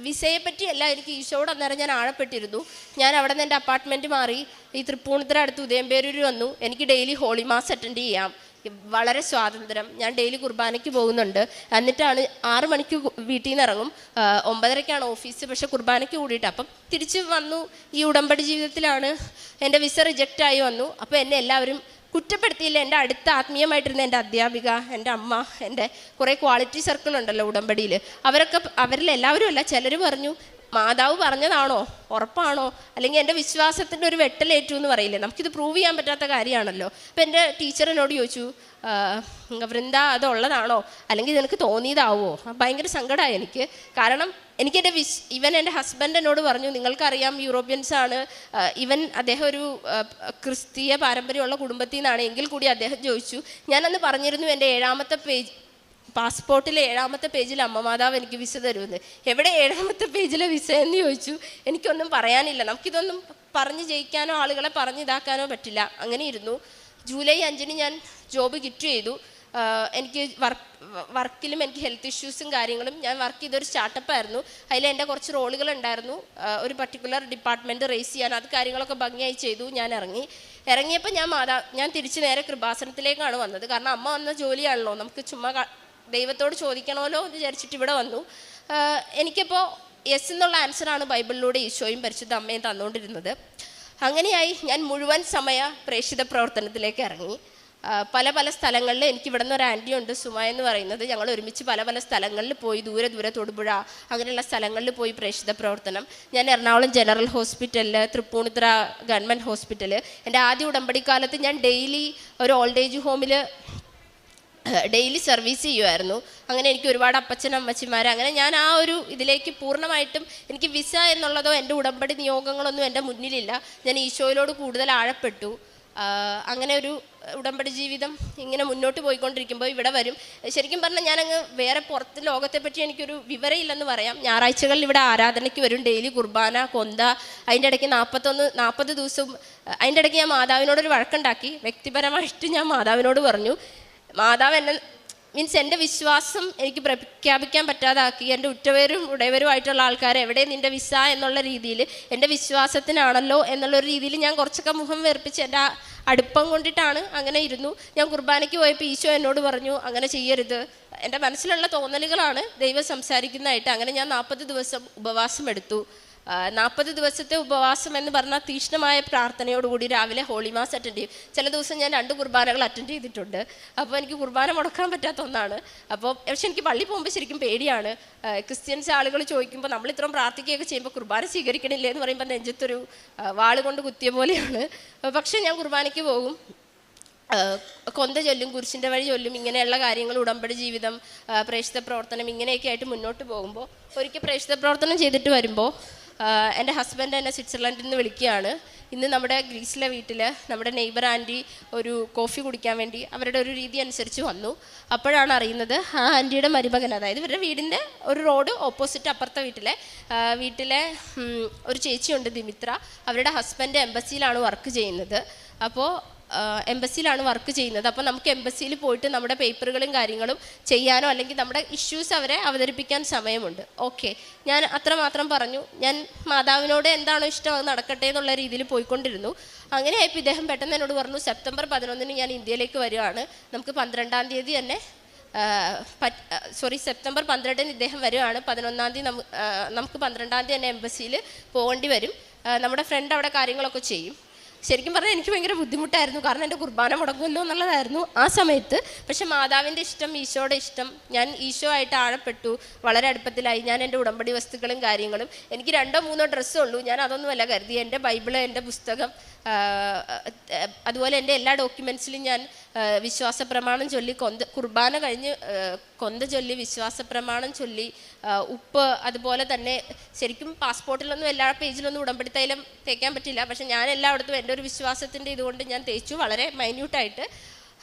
വിസയെ പറ്റിയല്ല, എനിക്ക് ഈശോയോട് അന്നേരം ഞാൻ ആഴപ്പെട്ടിരുന്നു. ഞാൻ അവിടെ നിന്ന് എൻ്റെ അപ്പാർട്ട്മെൻറ്റ് മാറി ഈ തൃപ്പൂണിത്തുറ അടുത്ത് ഉദയംപേരൂർ വന്നു. എനിക്ക് ഡെയിലി ഹോളി മാസ് അറ്റൻഡ് ചെയ്യാം, വളരെ സ്വാതന്ത്ര്യം. ഞാൻ ഡെയിലി കുർബാനയ്ക്ക് പോകുന്നുണ്ട്. എന്നിട്ടാണ് 6 മണിക്ക് വീട്ടിൽ നിന്ന് ഇറങ്ങും, 9:30ക്കാണ് ഓഫീസ്. പക്ഷെ കുർബാനയ്ക്ക് കൂടിയിട്ട് അപ്പം തിരിച്ച് വന്നു. ഈ ഉടമ്പടി ജീവിതത്തിലാണ് എൻ്റെ വിസ റിജക്റ്റായി വന്നു. അപ്പോൾ എന്നെ എല്ലാവരും കുറ്റപ്പെടുത്തിയില്ല. എൻ്റെ അടുത്ത ആത്മീയമായിട്ടിരുന്ന എൻ്റെ അധ്യാപിക, എൻ്റെ അമ്മ, എൻ്റെ കുറേ ക്വാളിറ്റി സർക്കിൾ ഉണ്ടല്ലോ ഉടമ്പടിയിൽ, അവരിൽ എല്ലാവരും അല്ല, ചിലർ പറഞ്ഞു മാതാവ് പറഞ്ഞതാണോ, ഉറപ്പാണോ, അല്ലെങ്കിൽ എൻ്റെ വിശ്വാസത്തിൻ്റെ ഒരു വെട്ടലേറ്റു എന്ന് പറയില്ലേ, നമുക്കിത് പ്രൂവ് ചെയ്യാൻ പറ്റാത്ത കാര്യമാണല്ലോ. അപ്പം എൻ്റെ ടീച്ചർ എന്നോട് ചോദിച്ചു, വൃന്ദ അതുള്ളതാണോ, അല്ലെങ്കിൽ നിനക്ക് തോന്നിയതാവോ? ഭയങ്കര സങ്കടമായി എനിക്ക്. കാരണം എനിക്കെൻ്റെ ഇവൻ എൻ്റെ ഹസ്ബൻഡ് എന്നോട് പറഞ്ഞു, നിങ്ങൾക്കറിയാം യൂറോപ്യൻസാണ്, അദ്ദേഹം ഒരു ക്രിസ്തീയ പാരമ്പര്യമുള്ള കുടുംബത്തിൽ നിന്നാണ്. എങ്കിൽ കൂടി അദ്ദേഹം ചോദിച്ചു, ഞാനന്ന് പറഞ്ഞിരുന്നു എൻ്റെ 7ാമത്തെ പേജ് പാസ്പോർട്ടിലെ 7ാമത്തെ പേജിൽ അമ്മ മാതാവ് എനിക്ക് വിസ തരുമെന്ന്. എവിടെ 7ാമത്തെ പേജിലെ വിസ എന്ന് ചോദിച്ചു. എനിക്കൊന്നും പറയാനില്ല. നമുക്കിതൊന്നും പറഞ്ഞ് ജയിക്കാനോ ആളുകളെ പറഞ്ഞിതാക്കാനോ പറ്റില്ല. അങ്ങനെ ഇരുന്നു. ജൂലൈ 5-ന് ഞാൻ ജോബ് ക്വിറ്റ് ചെയ്തു. എനിക്ക് വർക്കിലും എനിക്ക് ഹെൽത്ത് ഇഷ്യൂസും കാര്യങ്ങളും, ഞാൻ വർക്ക് ചെയ്തൊരു സ്റ്റാർട്ടപ്പായിരുന്നു. അതിൽ എൻ്റെ കുറച്ച് റോളുകളുണ്ടായിരുന്നു. ഒരു പർട്ടിക്കുലർ ഡിപ്പാർട്ട്മെൻറ്റ് റേസ് ചെയ്യാൻ, അത് കാര്യങ്ങളൊക്കെ ഭംഗിയായി ചെയ്തു. ഞാൻ ഇറങ്ങിയപ്പോൾ ഞാൻ തിരിച്ച് നേരെ കൃപാസനത്തിലേക്കാണ് വന്നത്. കാരണം അമ്മ വന്ന ജോലിയാണല്ലോ, നമുക്ക് ചുമ്മാ ദൈവത്തോട് ചോദിക്കണമല്ലോ എന്ന് വിചാരിച്ചിട്ട് ഇവിടെ വന്നു. എനിക്കിപ്പോൾ യെസ് എന്നുള്ള ആൻസറാണ് ബൈബിളിലൂടെ ഈശോയും പരിശുദ്ധ അമ്മയും തന്നുകൊണ്ടിരുന്നത്. അങ്ങനെയായി ഞാൻ മുഴുവൻ സമയ പ്രേക്ഷിത പ്രവർത്തനത്തിലേക്ക് ഇറങ്ങി. പല സ്ഥലങ്ങളിൽ, എനിക്കിവിടെ നിന്ന് ഒരു ആൻറ്റി ഉണ്ട് സുമ എന്ന് പറയുന്നത്, ഞങ്ങൾ ഒരുമിച്ച് പല സ്ഥലങ്ങളിൽ പോയി, ദൂരെ തൊടുപുഴ അങ്ങനെയുള്ള സ്ഥലങ്ങളിൽ പോയി പ്രേക്ഷിത പ്രവർത്തനം. ഞാൻ എറണാകുളം ജനറൽ ഹോസ്പിറ്റലിൽ, തൃപ്പൂണിത്തുറ ഗവൺമെൻറ് ഹോസ്പിറ്റൽ, എൻ്റെ ആദ്യ ഉടമ്പടിക്കാലത്ത് ഞാൻ ഡെയിലി ഒരു ഓൾഡ് ഏജ് ഹോമിൽ ഡെയിലി സർവീസ് ചെയ്യുമായിരുന്നു. അങ്ങനെ എനിക്ക് ഒരുപാട് അപ്പച്ചനമ്മച്ചിമാർ, അങ്ങനെ ഞാൻ ആ ഒരു ഇതിലേക്ക് പൂർണ്ണമായിട്ടും, എനിക്ക് വിസ എന്നുള്ളതോ എൻ്റെ ഉടമ്പടി നിയോഗങ്ങളൊന്നും എൻ്റെ മുന്നിലില്ല. ഞാൻ ഈശോയിലോട് കൂടുതൽ ആഴപ്പെട്ടു. അങ്ങനെ ഒരു ഉടമ്പടി ജീവിതം ഇങ്ങനെ മുന്നോട്ട് പോയിക്കൊണ്ടിരിക്കുമ്പോൾ ഇവിടെ വരും. ശരിക്കും പറഞ്ഞാൽ ഞാനങ്ങ് വേറെ പുറത്ത് ലോകത്തെപ്പറ്റി എനിക്കൊരു വിവരമില്ലെന്ന് പറയാം. ഞായറാഴ്ചകളിൽ ഇവിടെ ആരാധനയ്ക്ക് വരും, ഡെയിലി കുർബാന, കൊന്ത. അതിൻ്റെ ഇടയ്ക്ക് 40 ദിവസവും. അതിൻ്റെ ഇടയ്ക്ക് ഞാൻ മാതാവിനോടൊരു വഴക്കുണ്ടാക്കി. വ്യക്തിപരമായിട്ട് ഞാൻ മാതാവിനോട് പറഞ്ഞു, മാതാവ് എന്നെ എൻ്റെ വിശ്വാസം എനിക്ക് പ്രഖ്യാപിക്കാൻ പറ്റാതാക്കി. എൻ്റെ ഉറ്റവരും ഉടയവരുമായിട്ടുള്ള ആൾക്കാർ, എവിടെ നിൻ്റെ വിസ എന്നുള്ള രീതിയിൽ, എൻ്റെ വിശ്വാസത്തിനാണല്ലോ എന്നുള്ളൊരു രീതിയിൽ ഞാൻ കുറച്ചൊക്കെ മുഖം വേർപ്പിച്ച് എൻ്റെ അടുപ്പം കൊണ്ടിട്ടാണ് അങ്ങനെ ഇരുന്നു. ഞാൻ കുർബാനയ്ക്ക് പോയപ്പോൾ ഈശോ എന്നോട് പറഞ്ഞു, അങ്ങനെ ചെയ്യരുത്. എൻ്റെ മനസ്സിലുള്ള തോന്നലുകളാണ് ദൈവം സംസാരിക്കുന്നതായിട്ട്. അങ്ങനെ ഞാൻ 40 ദിവസം ഉപവാസം എടുത്തു. 40 ദിവസത്തെ ഉപവാസം എന്ന് പറഞ്ഞാൽ തീക്ഷ്ണമായ പ്രാർത്ഥനയോടുകൂടി രാവിലെ ഹോളി മാസ് അറ്റൻഡ് ചെയ്യും. ചില ദിവസം ഞാൻ 2 കുർബാനകൾ അറ്റൻഡ് ചെയ്തിട്ടുണ്ട്. അപ്പോൾ എനിക്ക് കുർബാന മുടക്കാൻ പറ്റാത്ത ഒന്നാണ്. പക്ഷെ എനിക്ക് പള്ളി പോകുമ്പോൾ ശരിക്കും പേടിയാണ്. ക്രിസ്ത്യൻസ് ആളുകൾ ചോദിക്കുമ്പോൾ, നമ്മൾ ഇത്രയും പ്രാർത്ഥിക്കുകയൊക്കെ ചെയ്യുമ്പോൾ കുർബാന സ്വീകരിക്കണില്ലേ എന്ന് പറയുമ്പോൾ നെഞ്ചത്തൊരു വാള് കൊണ്ട് കുത്തിയ പോലെയാണ്. പക്ഷേ ഞാൻ കുർബാനയ്ക്ക് പോകും, കൊന്ത ചൊല്ലും, കുരിശിൻ്റെ വഴി ചൊല്ലും. ഇങ്ങനെയുള്ള കാര്യങ്ങൾ, ഉടമ്പടി ജീവിതം, പ്രേക്ഷിത പ്രവർത്തനം, ഇങ്ങനെയൊക്കെ ആയിട്ട് മുന്നോട്ട് പോകുമ്പോൾ, ഒരിക്കൽ പ്രേക്ഷിത പ്രവർത്തനം ചെയ്തിട്ട് വരുമ്പോൾ എൻ്റെ ഹസ്ബൻഡ് എന്നെ സ്വിറ്റ്സർലൻഡിൽ നിന്ന് വിളിക്കുകയാണ്. ഇന്ന് നമ്മുടെ ഗ്രീസിലെ വീട്ടിൽ നമ്മുടെ നെയ്ബർ ആൻറ്റി ഒരു കോഫി കുടിക്കാൻ വേണ്ടി അവരുടെ ഒരു രീതി അനുസരിച്ച് വന്നു. അപ്പോഴാണ് അറിയുന്നത് ആ ആൻറ്റിയുടെ മരുമകൻ, അതായത് ഇവരുടെ വീടിൻ്റെ ഒരു റോഡ് ഓപ്പോസിറ്റ് അപ്പുറത്തെ വീട്ടിലെ ഒരു ചേച്ചിയുണ്ട് ദിമിത്ര. അവരുടെ ഹസ്ബൻഡ് എംബസിയിലാണ് വർക്ക് ചെയ്യുന്നത്. അപ്പോൾ എംബസിയിലാണ് വർക്ക് ചെയ്യുന്നത്. അപ്പോൾ നമുക്ക് എംബസിയിൽ പോയിട്ട് നമ്മുടെ പേപ്പറുകളും കാര്യങ്ങളും ചെയ്യാനോ അല്ലെങ്കിൽ നമ്മുടെ ഇഷ്യൂസ് അവരെ അവതരിപ്പിക്കാൻ സമയമുണ്ട്. ഓക്കെ, ഞാൻ അത്രമാത്രം പറഞ്ഞു. ഞാൻ മാതാവിനോട് എന്താണോ ഇഷ്ടം അത് നടക്കട്ടെ എന്നുള്ള രീതിയിൽ പോയിക്കൊണ്ടിരുന്നു. അങ്ങനെയായപ്പോൾ ഇദ്ദേഹം പെട്ടെന്ന് എന്നോട് പറഞ്ഞു, സെപ്റ്റംബർ 11 ഞാൻ ഇന്ത്യയിലേക്ക് വരികയാണ്, നമുക്ക് 12-ാം തീയതി തന്നെ സെപ്റ്റംബർ 12 ഇദ്ദേഹം വരുവാണ്. 11-ാം തീയതി നമുക്ക് 12-ാം തീയതി തന്നെ എംബസിയിൽ പോകേണ്ടി വരും. നമ്മുടെ ഫ്രണ്ട് അവിടെ കാര്യങ്ങളൊക്കെ ചെയ്യും. ശരിക്കും പറഞ്ഞാൽ എനിക്ക് ഭയങ്കര ബുദ്ധിമുട്ടായിരുന്നു, കാരണം എൻ്റെ കുർബാന മുടങ്ങുമല്ലോ എന്നുള്ളതായിരുന്നു ആ സമയത്ത്. പക്ഷെ മാതാവിൻ്റെ ഇഷ്ടം, ഈശോയുടെ ഇഷ്ടം, ഞാൻ ഈശോ ആയിട്ട് ആഴപ്പെട്ടു, വളരെ അടുപ്പത്തിലായി. ഞാൻ എൻ്റെ ഉടമ്പടി വസ്തുക്കളും കാര്യങ്ങളും, എനിക്ക് 2-3 ഡ്രസ്സേ ഉള്ളൂ, ഞാൻ അതൊന്നുമല്ല കരുതി. എൻ്റെ ബൈബിള്, എൻ്റെ പുസ്തകം, അതുപോലെ എൻ്റെ എല്ലാ ഡോക്യുമെൻറ്റ്സിലും ഞാൻ വിശ്വാസ പ്രമാണം ചൊല്ലി, കുർബാന കഴിഞ്ഞ് കൊന്ത ചൊല്ലി, വിശ്വാസ പ്രമാണം ചൊല്ലി, ഉപ്പ്, അതുപോലെ തന്നെ ശരിക്കും പാസ്പോർട്ടിലൊന്നും എല്ലാ പേജിലൊന്നും ഉടമ്പടി തൈലം തേക്കാൻ പറ്റില്ല, പക്ഷെ ഞാൻ എല്ലായിടത്തും എൻ്റെ ഒരു വിശ്വാസത്തിൻ്റെ ഇതുകൊണ്ട് ഞാൻ തേച്ചു, വളരെ മൈന്യൂട്ടായിട്ട്.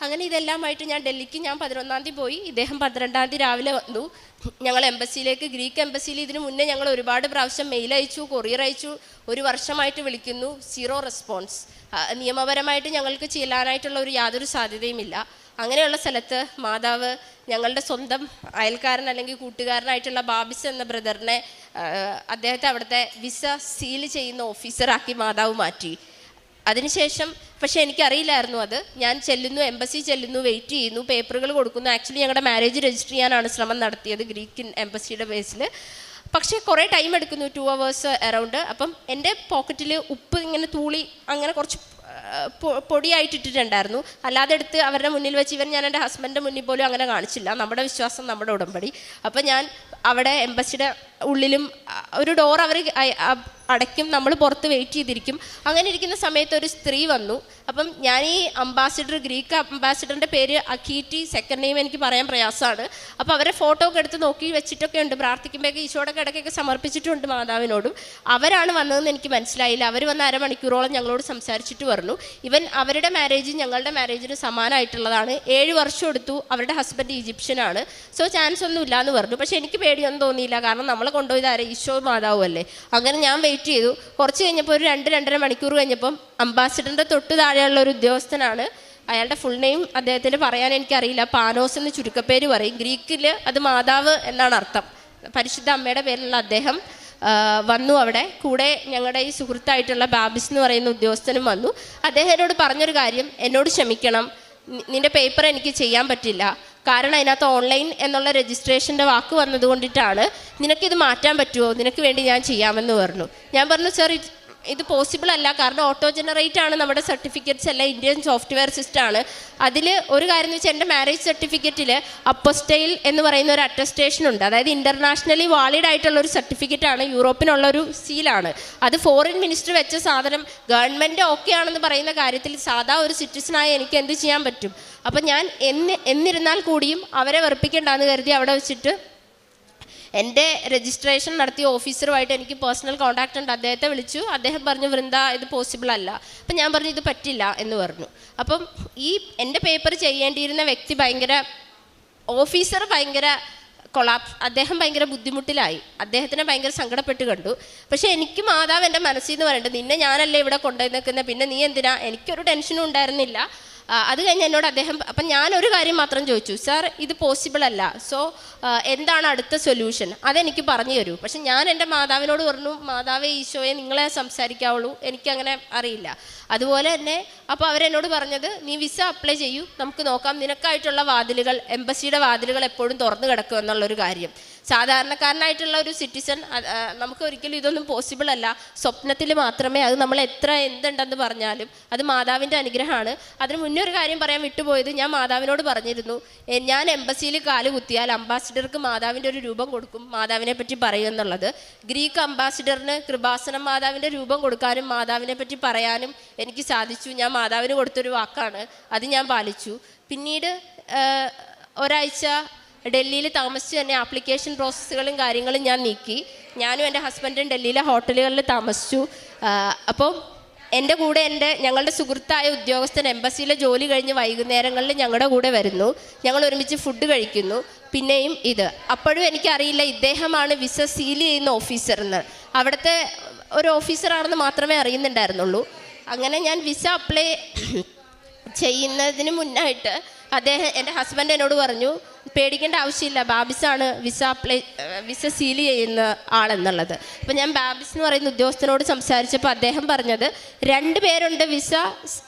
അങ്ങനെ ഇതെല്ലാമായിട്ട് ഞാൻ ഡൽഹിക്ക് 11-ാം തീയതി പോയി. ഇദ്ദേഹം 12-ാം തീയതി രാവിലെ വന്നു. ഞങ്ങൾ എംബസിയിലേക്ക്, ഗ്രീക്ക് എംബസിയിൽ ഇതിനു മുന്നേ ഞങ്ങൾ ഒരുപാട് പ്രാവശ്യം മെയിൽ അയച്ചു, കൊറിയർ അയച്ചു, 1 വർഷമായിട്ട് വിളിക്കുന്നു, 0 റെസ്പോൺസ്. നിയമപരമായിട്ട് ഞങ്ങൾക്ക് ചെല്ലാനായിട്ടുള്ള യാതൊരു സാധ്യതയുമില്ല. അങ്ങനെയുള്ള സ്ഥലത്ത് മാതാവ് ഞങ്ങളുടെ സ്വന്തം അയൽക്കാരൻ അല്ലെങ്കിൽ കൂട്ടുകാരനായിട്ടുള്ള ബാബിസ് എന്ന ബ്രദറിനെ, അദ്ദേഹത്തെ അവിടുത്തെ വിസ സീൽ ചെയ്യുന്ന ഓഫീസറാക്കി മാതാവ് മാറ്റി. അതിനുശേഷം പക്ഷേ എനിക്കറിയില്ലായിരുന്നു അത്. ഞാൻ ചെല്ലുന്നു, എംബസി ചെല്ലുന്നു, വെയിറ്റ് ചെയ്യുന്നു, പേപ്പറുകൾ കൊടുക്കുന്നു. ആക്ച്വലി ഞങ്ങളുടെ മാരേജ് രജിസ്റ്റർ ചെയ്യാനാണ് ശ്രമം നടത്തിയത് ഗ്രീക്ക് എംബസിയുടെ ബേസിൽ. പക്ഷേ കുറേ ടൈം എടുക്കുന്നു, 2 hours അറൗണ്ട്. അപ്പം എൻ്റെ പോക്കറ്റിൽ ഉപ്പ് ഇങ്ങനെ തൂളി അങ്ങനെ കുറച്ച് പൊടിയായിട്ടിട്ടുണ്ടായിരുന്നു. അല്ലാതെ എടുത്ത് അവരുടെ മുന്നിൽ വെച്ച്, ഞാൻ എൻ്റെ ഹസ്ബൻഡിൻ്റെ മുന്നിൽ പോലും അങ്ങനെ കാണിച്ചില്ല. നമ്മുടെ വിശ്വാസം, നമ്മുടെ ഉടമ്പടി. അപ്പം ഞാൻ അവിടെ എംബസിയുടെ ഉള്ളിലും ഒരു ഡോർ അവർ അടയ്ക്കും, നമ്മൾ പുറത്ത് വെയിറ്റ് ചെയ്തിരിക്കും. അങ്ങനെ ഇരിക്കുന്ന സമയത്ത് ഒരു സ്ത്രീ വന്നു. അപ്പം ഞാൻ ഈ അംബാസിഡർ, ഗ്രീക്ക് അംബാസിഡറിൻ്റെ പേര് അക്കീറ്റി, സെക്കൻഡ് നെയിം എനിക്ക് പറയാൻ പ്രയാസമാണ്. അപ്പോൾ അവരെ ഫോട്ടോ ഒക്കെ എടുത്ത് നോക്കി വെച്ചിട്ടൊക്കെ ഉണ്ട്, പ്രാർത്ഥിക്കുമ്പോഴൊക്കെ ഈശോയുടെ ഇടയ്ക്കൊക്കെ സമർപ്പിച്ചിട്ടുണ്ട് മാതാവിനോടും. അവരാണ് വന്നതെന്ന് എനിക്ക് മനസ്സിലായില്ല. അവർ വന്ന് അരമണിക്കൂറോളം ഞങ്ങളോട് സംസാരിച്ചിട്ട് പറഞ്ഞു, ഇവൻ അവരുടെ മാരേജ് ഞങ്ങളുടെ മാരേജിന് സമാനമായിട്ടുള്ളതാണ്, 7 വർഷം എടുത്തു, അവരുടെ ഹസ്ബൻഡ് ഈജിപ്ഷ്യനാണ്, സോ ചാൻസ് ഒന്നും ഇല്ല എന്ന് പറഞ്ഞു. പക്ഷേ എനിക്ക് പേടിയൊന്നും തോന്നിയില്ല, കാരണം നമ്മളെ കൊണ്ടുപോയത് ആരെ, ഈശോ മാതാവും അല്ലേ. അങ്ങനെ ഞാൻ വെയിറ്റ് ചെയ്തു. കുറച്ച് കഴിഞ്ഞപ്പോൾ ഒരു 2-2.5 മണിക്കൂർ കഴിഞ്ഞപ്പം അംബാസിഡറിൻ്റെ തൊട്ട് താഴെയുള്ള ഒരു ഉദ്യോഗസ്ഥനാണ്, അയാളുടെ ഫുൾ നെയിം അദ്ദേഹത്തിന് പറയാൻ എനിക്കറിയില്ല, പാനോസ് എന്ന് ചുരുക്കപ്പേര് പറയും, ഗ്രീക്കിൽ അത് മാതാവ് എന്നാണ് അർത്ഥം, പരിശുദ്ധ അമ്മയുടെ പേരിലുള്ള അദ്ദേഹം വന്നു. അവിടെ കൂടെ ഞങ്ങളുടെ ഈ സുഹൃത്തായിട്ടുള്ള ബാബിസ് എന്ന് പറയുന്ന ഉദ്യോഗസ്ഥനും വന്നു. അദ്ദേഹം എന്നോട് പറഞ്ഞൊരു കാര്യം, എന്നോട് ക്ഷമിക്കണം, നിൻ്റെ പേപ്പർ എനിക്ക് ചെയ്യാൻ പറ്റില്ല, കാരണം അതിനകത്ത് ഓൺലൈൻ എന്നുള്ള രജിസ്ട്രേഷൻ്റെ വാക്ക് വന്നതുകൊണ്ടിട്ടാണ്, നിനക്കിത് മാറ്റാൻ പറ്റുമോ, നിനക്ക് വേണ്ടി ഞാൻ ചെയ്യാമെന്ന് പറഞ്ഞു. ഞാൻ പറഞ്ഞു, സർ ഇത് പോസിബിൾ അല്ല, കാരണം ഓട്ടോ ജനറേറ്റ് ആണ് നമ്മുടെ സർട്ടിഫിക്കറ്റ്സ് എല്ലാം, ഇന്ത്യൻ സോഫ്റ്റ്വെയർ സിസ്റ്റമാണ്. അതിൽ ഒരു കാര്യം എന്ന് വെച്ചാൽ എൻ്റെ മാരേജ് സർട്ടിഫിക്കറ്റിൽ അപ്പോസ്റ്റൈൽ എന്ന് പറയുന്ന ഒരു അറ്റസ്റ്റേഷൻ ഉണ്ട്, അതായത് ഇൻ്റർനാഷണലി വാലിഡ് ആയിട്ടുള്ള ഒരു സർട്ടിഫിക്കറ്റാണ്, യൂറോപ്പിനുള്ളൊരു സീലാണ്. അത് ഫോറിൻ മിനിസ്റ്റർ വെച്ച സാധനം ഗവൺമെൻറ് ഓക്കെ ആണെന്ന് പറയുന്ന കാര്യത്തിൽ സാധാ ഒരു സിറ്റിസണായി എനിക്ക് എന്ത് ചെയ്യാൻ പറ്റും? അപ്പം ഞാൻ എന്നിരുന്നാൽ കൂടിയും അവരെ വെറുപ്പിക്കേണ്ടെന്ന് കരുതി അവിടെ വെച്ചിട്ട് എൻ്റെ രജിസ്ട്രേഷൻ നടത്തിയ ഓഫീസറുമായിട്ട് എനിക്ക് പേഴ്സണൽ കോൺടാക്റ്റ് ഉണ്ട്, അദ്ദേഹത്തെ വിളിച്ചു. അദ്ദേഹം പറഞ്ഞു, വൃന്ദ ഇത് പോസിബിൾ അല്ല. അപ്പം ഞാൻ പറഞ്ഞു, ഇത് പറ്റില്ല എന്ന് പറഞ്ഞു. അപ്പം ഈ എൻ്റെ പേപ്പർ ചെയ്യേണ്ടിയിരുന്ന വ്യക്തി ഓഫീസർ അദ്ദേഹം ഭയങ്കര ബുദ്ധിമുട്ടിലായി, അദ്ദേഹത്തിനെ ഭയങ്കര സങ്കടപ്പെട്ട് കണ്ടു. പക്ഷേ എനിക്ക് മാതാവ് എൻ്റെ മനസ്സിൽ നിന്ന് പറയുന്നുണ്ട്, നിന്നെ ഞാനല്ലേ ഇവിടെ കൊണ്ടുപോയി നിൽക്കുന്നത്, പിന്നെ നീ എന്തിനാ? എനിക്കൊരു ടെൻഷനും ഉണ്ടായിരുന്നില്ല. അത് കഴിഞ്ഞ് എന്നോട് അദ്ദേഹം, അപ്പം ഞാനൊരു കാര്യം മാത്രം ചോദിച്ചു, സാർ ഇത് പോസിബിൾ അല്ല, സോ എന്താണ് അടുത്ത സൊല്യൂഷൻ, അതെനിക്ക് പറഞ്ഞു തരൂ. പക്ഷെ ഞാൻ എൻ്റെ മാതാവിനോട് പറഞ്ഞു, മാതാവേ ഈശോയെ നിങ്ങളെ സംസാരിക്കാവുള്ളൂ, എനിക്കങ്ങനെ അറിയില്ല. അതുപോലെ തന്നെ അപ്പോൾ അവരെന്നോട് പറഞ്ഞത്, നീ വിസ അപ്ലൈ ചെയ്യൂ, നമുക്ക് നോക്കാം, നിനക്കായിട്ടുള്ള വാതിലുകൾ, എംബസിയുടെ വാതിലുകൾ എപ്പോഴും തുറന്നു കിടക്കും എന്നുള്ളൊരു കാര്യം. സാധാരണക്കാരനായിട്ടുള്ള ഒരു സിറ്റിസൺ നമുക്ക് ഒരിക്കലും ഇതൊന്നും പോസിബിൾ അല്ല, സ്വപ്നത്തിൽ മാത്രമേ, അത് നമ്മൾ എന്തുണ്ടെന്ന് പറഞ്ഞാലും അത് മാതാവിൻ്റെ അനുഗ്രഹമാണ്. അതിന് മുന്നേ ഒരു കാര്യം പറയാൻ വിട്ടുപോയത്, ഞാൻ മാതാവിനോട് പറഞ്ഞിരുന്നു, ഞാൻ എംബസിയിൽ കാല് കുത്തിയാൽ അംബാസിഡർക്ക് മാതാവിൻ്റെ ഒരു രൂപം കൊടുക്കും, മാതാവിനെ പറ്റി പറയും എന്നുള്ളത്. ഗ്രീക്ക് അംബാസിഡറിന് കൃപാസനം മാതാവിൻ്റെ രൂപം കൊടുക്കാനും മാതാവിനെ പറ്റി പറയാനും എനിക്ക് സാധിച്ചു. ഞാൻ മാതാവിന് കൊടുത്തൊരു വാക്കാണ്, അത് ഞാൻ പാലിച്ചു. പിന്നീട് ഒരാഴ്ച ഡൽഹിയിൽ താമസിച്ച് തന്നെ ആപ്ലിക്കേഷൻ പ്രോസസ്സുകളും കാര്യങ്ങളും ഞാൻ നീക്കി. ഞാനും എൻ്റെ ഹസ്ബൻഡും ഡൽഹിയിലെ ഹോട്ടലുകളിൽ താമസിച്ചു. അപ്പോൾ എൻ്റെ കൂടെ ഞങ്ങളുടെ സുഹൃത്തായ ഉദ്യോഗസ്ഥൻ എംബസിയിലെ ജോലി കഴിഞ്ഞ് വൈകുന്നേരങ്ങളിൽ ഞങ്ങളുടെ കൂടെ വരുന്നു, ഞങ്ങൾ ഒരുമിച്ച് ഫുഡ് കഴിക്കുന്നു. പിന്നെയും ഇത്, അപ്പോഴും എനിക്കറിയില്ല ഇദ്ദേഹമാണ് വിസ സീൽ ചെയ്യുന്ന ഓഫീസർ എന്ന്. അവിടുത്തെ ഒരു ഓഫീസറാണെന്ന് മാത്രമേ അറിയുന്നുണ്ടായിരുന്നുള്ളൂ. അങ്ങനെ ഞാൻ വിസ അപ്ലൈ ചെയ്യുന്നതിന് മുന്നായിട്ട് എൻ്റെ ഹസ്ബൻഡ് എന്നോട് പറഞ്ഞു, പേടിക്കേണ്ട ആവശ്യമില്ല, ബാബിസാണ് വിസ സീൽ ചെയ്യുന്ന ആളെന്നുള്ളത്. അപ്പം ഞാൻ ബാബിസ് എന്ന് പറയുന്ന ഉദ്യോഗസ്ഥനോട് സംസാരിച്ചപ്പോൾ അദ്ദേഹം പറഞ്ഞത്, 2 പേരുണ്ട് വിസ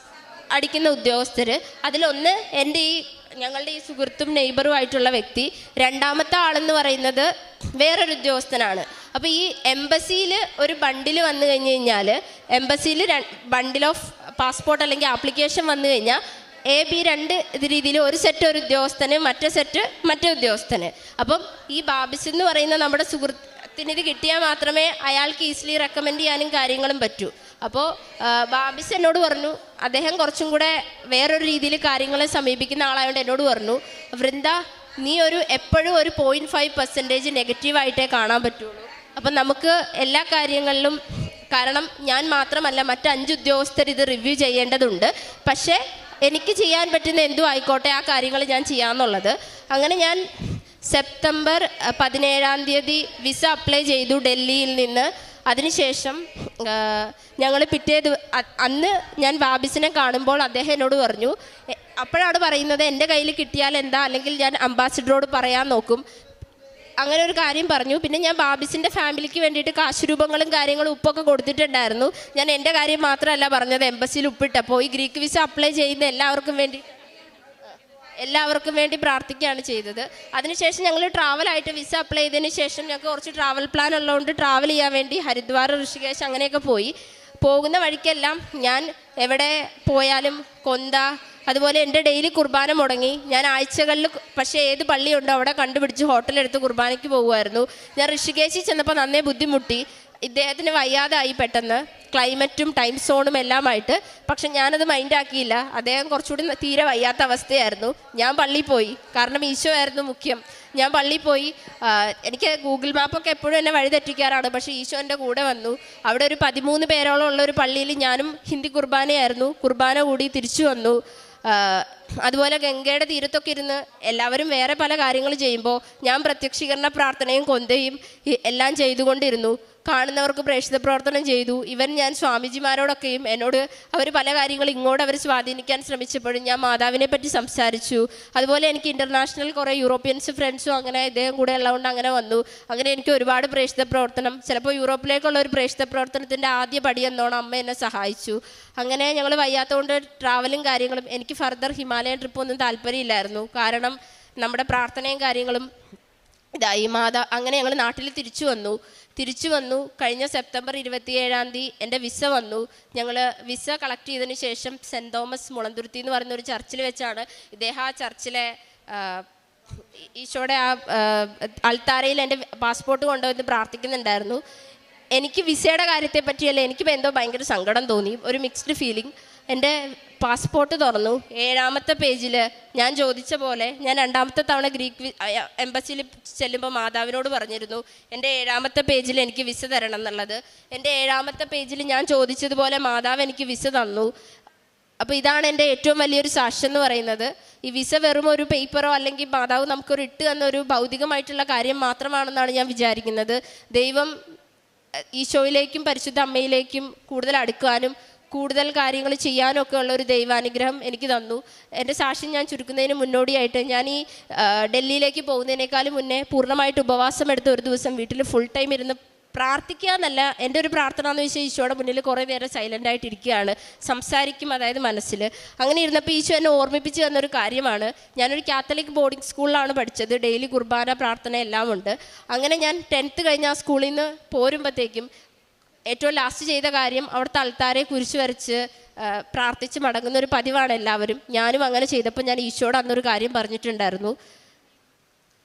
അടിക്കുന്ന ഉദ്യോഗസ്ഥർ. അതിലൊന്ന് എൻ്റെ ഞങ്ങളുടെ ഈ സുഹൃത്തും നെയ്ബറുമായിട്ടുള്ള വ്യക്തി. രണ്ടാമത്തെ ആളെന്ന് പറയുന്നത് വേറൊരു ഉദ്യോഗസ്ഥനാണ്. അപ്പോൾ ഈ എംബസിയിൽ ഒരു ബണ്ടിൽ വന്നു കഴിഞ്ഞ് കഴിഞ്ഞാൽ, എംബസിയിൽ ബണ്ടിൽ ഓഫ് പാസ്പോർട്ട് അല്ലെങ്കിൽ ആപ്ലിക്കേഷൻ വന്നു കഴിഞ്ഞാൽ AB രണ്ട് രീതിയിൽ, ഒരു സെറ്റ് ഒരു ഉദ്യോഗസ്ഥന്, മറ്റേ സെറ്റ് മറ്റേ ഉദ്യോഗസ്ഥന്. അപ്പം ഈ ബാബിസ് എന്ന് പറയുന്ന നമ്മുടെ സുഹൃത്തിന് ഇത് കിട്ടിയാൽ മാത്രമേ അയാൾക്ക് ഈസിലി റെക്കമെൻഡ് ചെയ്യാനും കാര്യങ്ങളും പറ്റൂ. അപ്പോൾ ബാബിസ് എന്നോട് പറഞ്ഞു, അദ്ദേഹം കുറച്ചും കൂടെ വേറൊരു രീതിയിൽ കാര്യങ്ങളെ സമീപിക്കുന്ന ആളായതുകൊണ്ട് എന്നോട് പറഞ്ഞു, വൃന്ദ നീ എപ്പോഴും ഒരു 0.5% നെഗറ്റീവായിട്ടേ കാണാൻ പറ്റുള്ളൂ. അപ്പം നമുക്ക് എല്ലാ കാര്യങ്ങളിലും, കാരണം ഞാൻ മാത്രമല്ല മറ്റ് 5 ഉദ്യോഗസ്ഥർ ഇത് റിവ്യൂ ചെയ്യേണ്ടതുണ്ട്, പക്ഷേ എനിക്ക് ചെയ്യാൻ പറ്റുന്ന എന്തും ആയിക്കോട്ടെ ആ കാര്യങ്ങൾ ഞാൻ ചെയ്യാമെന്നുള്ളത്. അങ്ങനെ ഞാൻ സെപ്റ്റംബർ 17 വിസ അപ്ലൈ ചെയ്തു ഡൽഹിയിൽ നിന്ന്. അതിനുശേഷം ഞങ്ങൾ അന്ന് ഞാൻ ബാബിസിനെ കാണുമ്പോൾ അദ്ദേഹം എന്നോട് പറഞ്ഞു, അപ്പോഴാണ് പറയുന്നത് എൻ്റെ കയ്യിൽ കിട്ടിയാൽ എന്താ, അല്ലെങ്കിൽ ഞാൻ അംബാസിഡറോട് പറയാൻ നോക്കും, അങ്ങനെ ഒരു കാര്യം പറഞ്ഞു. പിന്നെ ഞാൻ ബാബിസിൻ്റെ ഫാമിലിക്ക് വേണ്ടിയിട്ട് കാശുരൂപങ്ങളും കാര്യങ്ങളും ഉപ്പൊക്കെ കൊടുത്തിട്ടുണ്ടായിരുന്നു. ഞാൻ എൻ്റെ കാര്യം മാത്രമല്ല പറഞ്ഞത്, എംബസിയിൽ ഉപ്പിട്ടപ്പോൾ ഈ ഗ്രീക്ക് വിസ അപ്ലൈ ചെയ്യുന്ന എല്ലാവർക്കും വേണ്ടി പ്രാർത്ഥിക്കുകയാണ് ചെയ്തത്. അതിനുശേഷം ഞങ്ങൾ ട്രാവലായിട്ട് വിസ അപ്ലൈ ചെയ്തതിന് ശേഷം ഞങ്ങൾക്ക് കുറച്ച് ട്രാവൽ പ്ലാൻ ഉള്ളതുകൊണ്ട് ട്രാവൽ ചെയ്യാൻ വേണ്ടി ഹരിദ്വാർ, ഋഷികേശ് അങ്ങനെയൊക്കെ പോയി. പോകുന്ന വഴിക്കെല്ലാം ഞാൻ എവിടെ പോയാലും കൊന്ത, അതുപോലെ എൻ്റെ ഡെയിലി കുർബാന മുടങ്ങി. ഞാൻ ആഴ്ചകളിൽ പക്ഷേ ഏത് പള്ളിയുണ്ടോ അവിടെ കണ്ടുപിടിച്ച് ഹോട്ടലെടുത്ത് കുർബാനയ്ക്ക് പോകുമായിരുന്നു. ഞാൻ ഋഷികേശിൽ ചെന്നപ്പോൾ നന്നേ ബുദ്ധിമുട്ടി. ഇദ്ദേഹത്തിന് വയ്യാതായി പെട്ടെന്ന്, ക്ലൈമറ്റും ടൈം സോണും എല്ലാമായിട്ട്. പക്ഷെ ഞാനത് മൈൻഡാക്കിയില്ല. അദ്ദേഹം കുറച്ചുകൂടി തീരെ വയ്യാത്ത അവസ്ഥയായിരുന്നു. ഞാൻ പള്ളിയിൽ പോയി, കാരണം ഈശോ ആയിരുന്നു മുഖ്യം. ഞാൻ പള്ളിയിൽ പോയി. എനിക്ക് ഗൂഗിൾ മാപ്പൊക്കെ എപ്പോഴും എന്നെ വഴി തെറ്റിക്കാറാണ്, പക്ഷേ ഈശോ എൻ്റെ കൂടെ വന്നു. അവിടെ ഒരു 13 പേരോളം ഉള്ള ഒരു പള്ളിയിൽ ഞാനും ഹിന്ദി കുർബാനയായിരുന്നു. കുർബാന കൂടി തിരിച്ചു വന്നു. അതുപോലെ ഗംഗയുടെ തീരത്തൊക്കെ ഇരുന്ന് എല്ലാവരും വേറെ പല കാര്യങ്ങൾ ചെയ്യുമ്പോൾ ഞാൻ പ്രത്യക്ഷീകരണ പ്രാർത്ഥനയും കൊന്തയും എല്ലാം ചെയ്തുകൊണ്ടിരുന്നു. കാണുന്നവർക്ക് പ്രേക്ഷിത പ്രവർത്തനം ചെയ്തു. ഞാൻ സ്വാമിജിമാരോടൊക്കെയും എന്നോട് അവർ പല കാര്യങ്ങൾ ഇങ്ങോട്ട് അവർ സ്വാധീനിക്കാൻ ശ്രമിച്ചപ്പോഴും ഞാൻ മാതാവിനെ പറ്റി സംസാരിച്ചു. അതുപോലെ എനിക്ക് ഇൻ്റർനാഷണൽ കുറേ യൂറോപ്യൻസ് ഫ്രണ്ട്സും അങ്ങനെ ഇദ്ദേഹം കൂടെ ഉള്ളതുകൊണ്ട് അങ്ങനെ വന്നു. അങ്ങനെ എനിക്ക് ഒരുപാട് പ്രേക്ഷിത പ്രവർത്തനം, ചിലപ്പോൾ യൂറോപ്പിലേക്കുള്ള ഒരു പ്രേക്ഷിത പ്രവർത്തനത്തിൻ്റെ ആദ്യ പടി എന്നോണം അമ്മ എന്നെ സഹായിച്ചു. അങ്ങനെ ഞങ്ങൾ വയ്യാത്തതുകൊണ്ട് ട്രാവലും കാര്യങ്ങളും, എനിക്ക് ഫർദർ ഹിമാലയൻ ട്രിപ്പൊന്നും താല്പര്യമില്ലായിരുന്നു. കാരണം നമ്മുടെ പ്രാർത്ഥനയും കാര്യങ്ങളും ഇതായി അങ്ങനെ ഞങ്ങൾ നാട്ടിൽ തിരിച്ചു വന്നു. കഴിഞ്ഞ സെപ്റ്റംബർ 27 എൻ്റെ വിസ വന്നു. ഞങ്ങൾ വിസ കളക്ട് ചെയ്തതിന് ശേഷം സെൻറ്റ് തോമസ് മുളന്തുരുത്തി എന്ന് പറയുന്നൊരു ചർച്ചിൽ വെച്ചാണ് ഇദ്ദേഹം ആ ചർച്ചിലെ ഈശോയുടെ ആ അൾത്താരയിൽ എൻ്റെ പാസ്പോർട്ട് കൊണ്ടുവന്ന് പ്രാർത്ഥിക്കുന്നുണ്ടായിരുന്നു. എനിക്ക് വിസയുടെ കാര്യത്തെ പറ്റിയല്ല, എനിക്കിപ്പോൾ എന്തോ ഭയങ്കര സങ്കടം തോന്നി, ഒരു മിക്സ്ഡ് ഫീലിംഗ്. എൻ്റെ പാസ്പോർട്ട് തുറന്നു. 7ാമത്തെ പേജിൽ ഞാൻ ചോദിച്ച പോലെ, ഞാൻ 2ാമത്തെ തവണ ഗ്രീക്ക് എംബസിയിൽ ചെല്ലുമ്പോൾ മാതാവിനോട് പറഞ്ഞിരുന്നു എൻ്റെ 7ാമത്തെ പേജിൽ എനിക്ക് വിസ തരണം എന്നുള്ളത്. എൻ്റെ 7ാമത്തെ പേജിൽ ഞാൻ ചോദിച്ചതുപോലെ മാതാവ് എനിക്ക് വിസ തന്നു. അപ്പോൾ ഇതാണ് എൻ്റെ ഏറ്റവും വലിയൊരു സാക്ഷ്യം എന്ന് പറയുന്നത്. ഈ വിസ വെറും ഒരു പേപ്പറോ അല്ലെങ്കിൽ മാതാവ് നമുക്കൊരു ഇട്ട് തന്നൊരു ഭൗതികമായിട്ടുള്ള കാര്യം മാത്രമാണെന്നാണ് ഞാൻ വിചാരിക്കുന്നത്. ദൈവം ഈശോയിലേക്കും പരിശുദ്ധ അമ്മയിലേക്കും കൂടുതൽ അടുക്കാനും കൂടുതൽ കാര്യങ്ങൾ ചെയ്യാനൊക്കെ ഉള്ള ഒരു ദൈവാനുഗ്രഹം എനിക്ക് തന്നു. എൻ്റെ സാക്ഷ്യം ഞാൻ ചുരുക്കുന്നതിന് മുന്നോടിയായിട്ട്, ഞാൻ ഈ ഡൽഹിയിലേക്ക് പോകുന്നതിനേക്കാളും മുന്നേ പൂർണ്ണമായിട്ട് ഉപവാസം എടുത്ത് ഒരു ദിവസം വീട്ടിൽ ഫുൾ ടൈം ഇരുന്ന് പ്രാർത്ഥിക്കുക എന്നല്ല, എൻ്റെ ഒരു പ്രാർത്ഥന എന്ന് വെച്ചാൽ ഈശോയുടെ മുന്നിൽ കുറേ നേരം സൈലൻ്റായിട്ടിരിക്കുകയാണ്, സംസാരിക്കും, അതായത് മനസ്സിൽ. അങ്ങനെ ഇരുന്നപ്പോൾ ഈശോ എന്നെ ഓർമ്മിപ്പിച്ച് തന്നൊരു കാര്യമാണ്. ഞാനൊരു കാത്തലിക് ബോർഡിംഗ് സ്കൂളിലാണ് പഠിച്ചത്. ഡെയിലി കുർബാന, പ്രാർത്ഥന എല്ലാം ഉണ്ട്. അങ്ങനെ ഞാൻ 10th കഴിഞ്ഞ ആ സ്കൂളിൽ നിന്ന് പോരുമ്പോഴത്തേക്കും ഏറ്റവും ലാസ്റ്റ് ചെയ്ത കാര്യം അവിടുത്തെ അൾത്താരെ കുരിശ് വരച്ച് പ്രാർത്ഥിച്ച് മടങ്ങുന്നൊരു പതിവാണ് എല്ലാവരും. ഞാനും അങ്ങനെ ചെയ്തപ്പോൾ ഞാൻ ഈശോയോട് അന്നൊരു കാര്യം പറഞ്ഞിട്ടുണ്ടായിരുന്നു.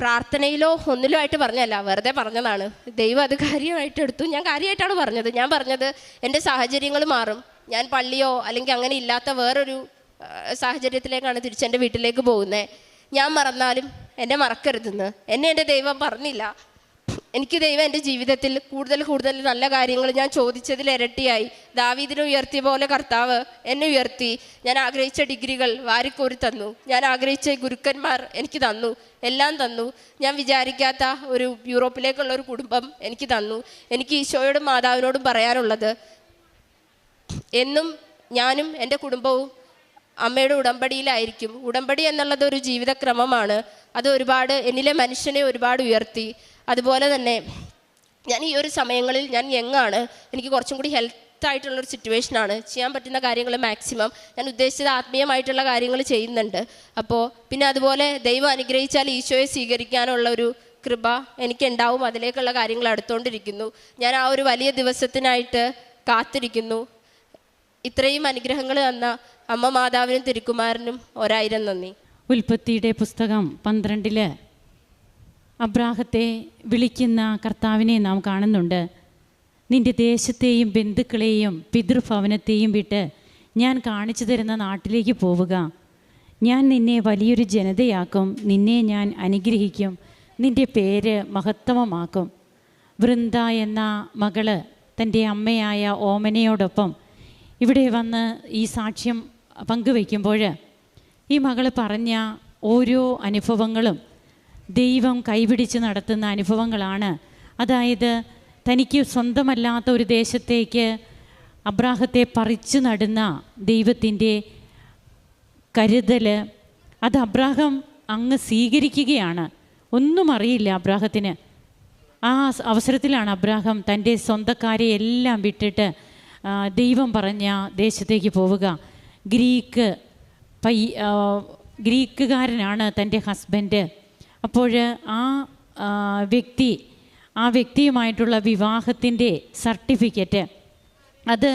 പ്രാർത്ഥനയിലോ ഒന്നിലോ ആയിട്ട് പറഞ്ഞല്ല, വെറുതെ പറഞ്ഞതാണ്. ദൈവം അത് കാര്യമായിട്ട് എടുത്തു. ഞാൻ കാര്യമായിട്ടാണ് പറഞ്ഞത്. ഞാൻ പറഞ്ഞത് എൻ്റെ സാഹചര്യങ്ങൾ മാറും, ഞാൻ പള്ളിയോ അല്ലെങ്കിൽ അങ്ങനെ ഇല്ലാത്ത വേറൊരു സാഹചര്യത്തിലേക്കാണ് തിരിച്ചെൻ്റെ വീട്ടിലേക്ക് പോകുന്നത്. ഞാൻ മറന്നാലും എന്നെ മറക്കരുതെന്ന് എന്നെ എൻ്റെ ദൈവം പറഞ്ഞില്ല. എനിക്ക് ദൈവം എൻ്റെ ജീവിതത്തിൽ കൂടുതൽ നല്ല കാര്യങ്ങൾ ഞാൻ ചോദിച്ചതിൽ ഇരട്ടിയായി. ദാവീദിനെ ഉയർത്തിയ പോലെ കർത്താവ് എന്നെ ഉയർത്തി. ഞാൻ ആഗ്രഹിച്ച ഡിഗ്രികൾ വാരിക്കോരി തന്നു. ഞാൻ ആഗ്രഹിച്ച ഗുരുക്കന്മാർ എനിക്ക് തന്നു, എല്ലാം തന്നു. ഞാൻ വിചാരിക്കാത്ത ഒരു യൂറോപ്പിലേക്കുള്ള ഒരു കുടുംബം എനിക്ക് തന്നു. എനിക്ക് ഈശോയോടും മാതാവിനോടും പറയാനുള്ളത്, എന്നും ഞാനും എൻ്റെ കുടുംബവും അമ്മയുടെ ഉടമ്പടിയിലായിരിക്കും. ഉടമ്പടി എന്നുള്ളത് ഒരു ജീവിതക്രമമാണ്. അത് ഒരുപാട് എന്നിലെ മനുഷ്യനെ ഒരുപാട് ഉയർത്തി. അതുപോലെ തന്നെ ഞാൻ ഈ ഒരു സമയങ്ങളിൽ ഞാൻ യങ്ങാണ്, എനിക്ക് കുറച്ചും കൂടി ആയിട്ടുള്ളൊരു സിറ്റുവേഷനാണ്. ചെയ്യാൻ പറ്റുന്ന കാര്യങ്ങൾ മാക്സിമം ഞാൻ ഉദ്ദേശിച്ചത് ആത്മീയമായിട്ടുള്ള കാര്യങ്ങൾ ചെയ്യുന്നുണ്ട്. അപ്പോൾ പിന്നെ അതുപോലെ ദൈവം അനുഗ്രഹിച്ചാൽ ഈശോയെ സ്വീകരിക്കാനുള്ള ഒരു കൃപ എനിക്കുണ്ടാവും. അതിലേക്കുള്ള കാര്യങ്ങൾ അടുത്തുകൊണ്ടിരിക്കുന്നു. ഞാൻ ആ ഒരു വലിയ ദിവസത്തിനായിട്ട് കാത്തിരിക്കുന്നു. ഇത്രയും അനുഗ്രഹങ്ങൾ തന്ന അമ്മ മാതാവിനും തിരുക്കുമാരനും 1000 നന്ദി. ഉൽപ്പത്തിയുടെ പുസ്തകം 12 അബ്രാഹത്തെ വിളിക്കുന്ന കർത്താവിനെ നാം കാണുന്നുണ്ട്. നിന്റെ ദേശത്തെയും ബന്ധുക്കളെയും പിതൃഭവനത്തെയും വിട്ട് ഞാൻ കാണിച്ചു തരുന്ന നാട്ടിലേക്ക് പോവുക. ഞാൻ നിന്നെ വലിയൊരു ജനതയാക്കും, നിന്നെ ഞാൻ അനുഗ്രഹിക്കും, നിന്റെ പേര് മഹത്തമമാക്കും. വൃന്ദ എന്ന മകള് തൻ്റെ അമ്മയായ ഓമനയോടൊപ്പം ഇവിടെ വന്ന് ഈ സാക്ഷ്യം പങ്കുവയ്ക്കുമ്പോൾ ഈ മകൾ പറഞ്ഞ ഓരോ അനുഭവങ്ങളും ദൈവം കൈപിടിച്ച് നടത്തുന്ന അനുഭവങ്ങളാണ്. അതായത് തനിക്ക് സ്വന്തമല്ലാത്ത ഒരു ദേശത്തേക്ക് അബ്രാഹത്തെ പറിച്ചു നടുന്ന ദൈവത്തിൻ്റെ കരുതൽ, അത് അബ്രാഹം അങ്ങ് സ്വീകരിക്കുകയാണ്. ഒന്നും അറിയില്ല അബ്രാഹത്തിന്. ആ അവസരത്തിലാണ് അബ്രാഹം തൻ്റെ സ്വന്തക്കാരെ എല്ലാം വിട്ടിട്ട് ദൈവം പറഞ്ഞ ദേശത്തേക്ക് പോവുക. ഗ്രീക്കുകാരനാണ് തൻ്റെ ഹസ്ബൻഡ്. അപ്പോൾ ആ വ്യക്തിയുമായിട്ടുള്ള വിവാഹത്തിൻ്റെ സർട്ടിഫിക്കറ്റ്, അത്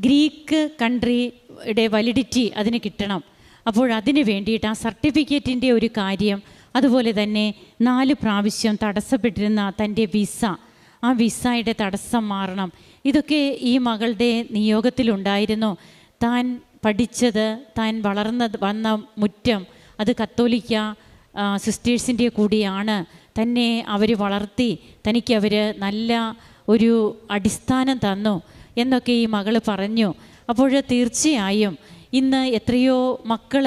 ഗ്രീക്ക് കൺട്രിയുടെ വാലിഡിറ്റി അതിന് കിട്ടണം. അപ്പോൾ അതിന് വേണ്ടിയിട്ട് ആ സർട്ടിഫിക്കറ്റിൻ്റെ ഒരു കാര്യം, അതുപോലെ തന്നെ 4 പ്രാവശ്യം തടസ്സപ്പെട്ടിരുന്ന തൻ്റെ വിസ, ആ വിസയുടെ തടസ്സം മാറണം. ഇതൊക്കെ ഈ മകളുടെ നിയോഗത്തിലുണ്ടായിരുന്നു. താൻ പഠിച്ചത്, താൻ വന്ന മുറ്റം, അത് കത്തോലിക്ക സിസ്റ്റേഴ്സിൻ്റെ കൂടിയാണ്. തന്നെ അവർ വളർത്തി, തനിക്കവർ നല്ല ഒരു അടിസ്ഥാനം തന്നു എന്നൊക്കെ ഈ മകൾ പറഞ്ഞു. അപ്പോൾ തീർച്ചയായും ഇന്ന് എത്രയോ മക്കൾ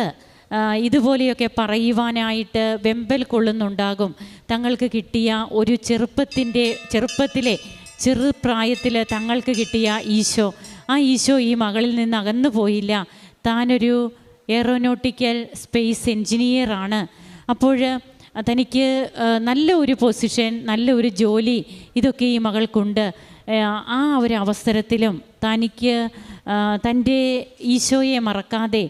ഇതുപോലെയൊക്കെ പറയുവാനായിട്ട് വെമ്പൽ കൊള്ളുന്നുണ്ടാകും. തങ്ങൾക്ക് കിട്ടിയ ഒരു ചെറുപ്പത്തിലെ ചെറുപ്രായത്തിൽ തങ്ങൾക്ക് കിട്ടിയ ഈശോ, ആ ഈശോ ഈ മകളിൽ നിന്ന് അകന്നു പോയില്ല. താനൊരു എയറോനോട്ടിക്കൽ സ്പേസ് എൻജിനീയറാണ്. അപ്പോൾ തനിക്ക് നല്ല ഒരു പൊസിഷൻ, നല്ല ഒരു ജോലി, ഇതൊക്കെ ഈ മകൾക്കുണ്ട്. ആ ഒരു അവസരത്തിലും തനിക്ക് തൻ്റെ ഈശോയെ മറക്കാതെ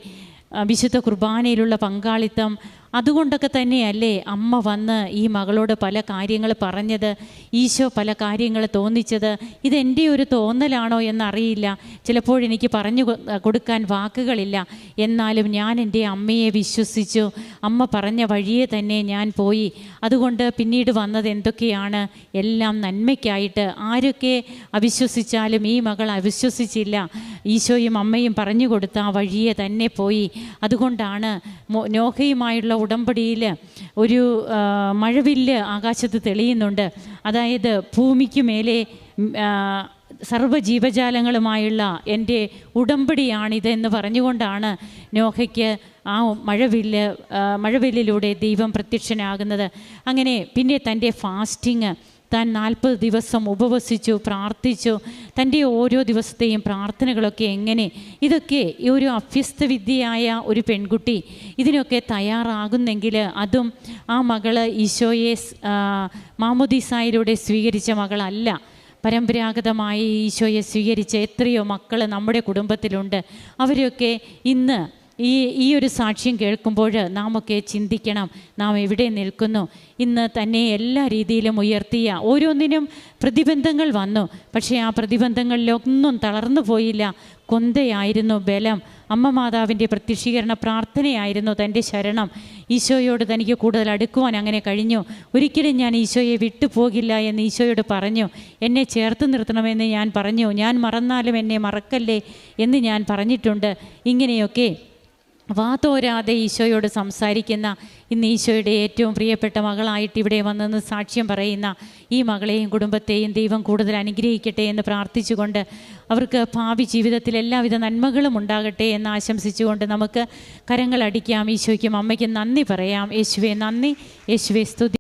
വിശുദ്ധ കുർബാനയിലുള്ള പങ്കാളിത്തം, അതുകൊണ്ടൊക്കെ തന്നെയല്ലേ അമ്മ വന്ന് ഈ മകളോട് പല കാര്യങ്ങൾ പറഞ്ഞത്, ഈശോ പല കാര്യങ്ങൾ തോന്നിച്ചത്. ഇതെൻ്റെ ഒരു തോന്നലാണോ എന്നറിയില്ല, ചിലപ്പോഴെനിക്ക് പറഞ്ഞു കൊടുക്കാൻ വാക്കുകളില്ല. എന്നാലും ഞാൻ എൻ്റെ അമ്മയെ വിശ്വസിച്ചു. അമ്മ പറഞ്ഞ വഴിയെ തന്നെ ഞാൻ പോയി. അതുകൊണ്ട് പിന്നീട് വന്നത് എന്തൊക്കെയാണ്? എല്ലാം നന്മയ്ക്കായിട്ട്. ആരൊക്കെ അവിശ്വസിച്ചാലും ഈ മകൾ അവിശ്വസിച്ചില്ല. ഈശോയും അമ്മയും പറഞ്ഞു കൊടുത്ത ആ വഴിയെ തന്നെ പോയി. അതുകൊണ്ടാണ് നോഹയുമായുള്ള ഉടമ്പടിയിൽ ഒരു മഴവില്ല് ആകാശത്ത് തെളിയുന്നുണ്ട്. അതായത് ഭൂമിക്ക് മേലെ സർവ്വജീവജാലങ്ങളുമായുള്ള എൻ്റെ ഉടമ്പടിയാണിതെന്ന് പറഞ്ഞുകൊണ്ടാണ് നോഹയ്ക്ക് ആ മഴവില്ലിലൂടെ ദൈവം പ്രത്യക്ഷനാകുന്നത്. അങ്ങനെ പിന്നെ തൻ്റെ ഫാസ്റ്റിങ്, താൻ 40 ദിവസം ഉപവസിച്ചു, പ്രാർത്ഥിച്ചു. തൻ്റെ ഓരോ ദിവസത്തെയും പ്രാർത്ഥനകളൊക്കെ എങ്ങനെ, ഇതൊക്കെ ഈ ഒരു അഭ്യസ്തവിദ്യയായ ഒരു പെൺകുട്ടി ഇതിനൊക്കെ തയ്യാറാകുന്നെങ്കിൽ, അതും ആ മകള് ഈശോയെ മാമോദീസായിലൂടെ സ്വീകരിച്ച മകളല്ല, പരമ്പരാഗതമായി ഈശോയെ സ്വീകരിച്ച എത്രയോ മക്കൾ നമ്മുടെ കുടുംബത്തിലുണ്ട്. അവരൊക്കെ ഇന്ന് ഈ ഒരു സാക്ഷ്യം കേൾക്കുമ്പോൾ നാമൊക്കെ ചിന്തിക്കണം, നാം എവിടെ നിൽക്കുന്നു. ഇന്ന് തന്നെ എല്ലാ രീതിയിലും ഉയർത്തിയ ഓരോന്നിനും പ്രതിബന്ധങ്ങൾ വന്നു. പക്ഷേ ആ പ്രതിബന്ധങ്ങളിലൊന്നും തളർന്നു പോയില്ല. കൊന്തയായിരുന്നു ബലം. അമ്മ മാതാവിൻ്റെ പ്രത്യക്ഷീകരണ പ്രാർത്ഥനയായിരുന്നു തൻ്റെ ശരണം. ഈശോയോട് തനിക്ക് കൂടുതൽ അടുക്കുവാൻ അങ്ങനെ കഴിഞ്ഞു. ഒരിക്കലും ഞാൻ ഈശോയെ വിട്ടുപോകില്ല എന്ന് ഈശോയോട് പറഞ്ഞു. എന്നെ ചേർത്ത് നിർത്തണമെന്ന് ഞാൻ പറഞ്ഞു. ഞാൻ മറന്നാലും എന്നെ മറക്കല്ലേ എന്ന് ഞാൻ പറഞ്ഞിട്ടുണ്ട്. ഇങ്ങനെയൊക്കെ വാതോരാതെ ഈശോയോട് സംസാരിക്കുന്ന, ഇന്ന് ഈശോയുടെ ഏറ്റവും പ്രിയപ്പെട്ട മകളായിട്ട് ഇവിടെ വന്നെന്ന് സാക്ഷ്യം പറയുന്ന ഈ മകളെയും കുടുംബത്തെയും ദൈവം കൂടുതൽ അനുഗ്രഹിക്കട്ടെ എന്ന് പ്രാർത്ഥിച്ചുകൊണ്ട്, അവർക്ക് ഭാവി ജീവിതത്തിൽ എല്ലാവിധ നന്മകളും ഉണ്ടാകട്ടെ എന്ന് ആശംസിച്ചുകൊണ്ട് നമുക്ക് കരങ്ങളടിക്കാം. ഈശോയ്ക്കും അമ്മയ്ക്കും നന്ദി പറയാം. യേശുവേ നന്ദി, യേശുവേ സ്തുതി.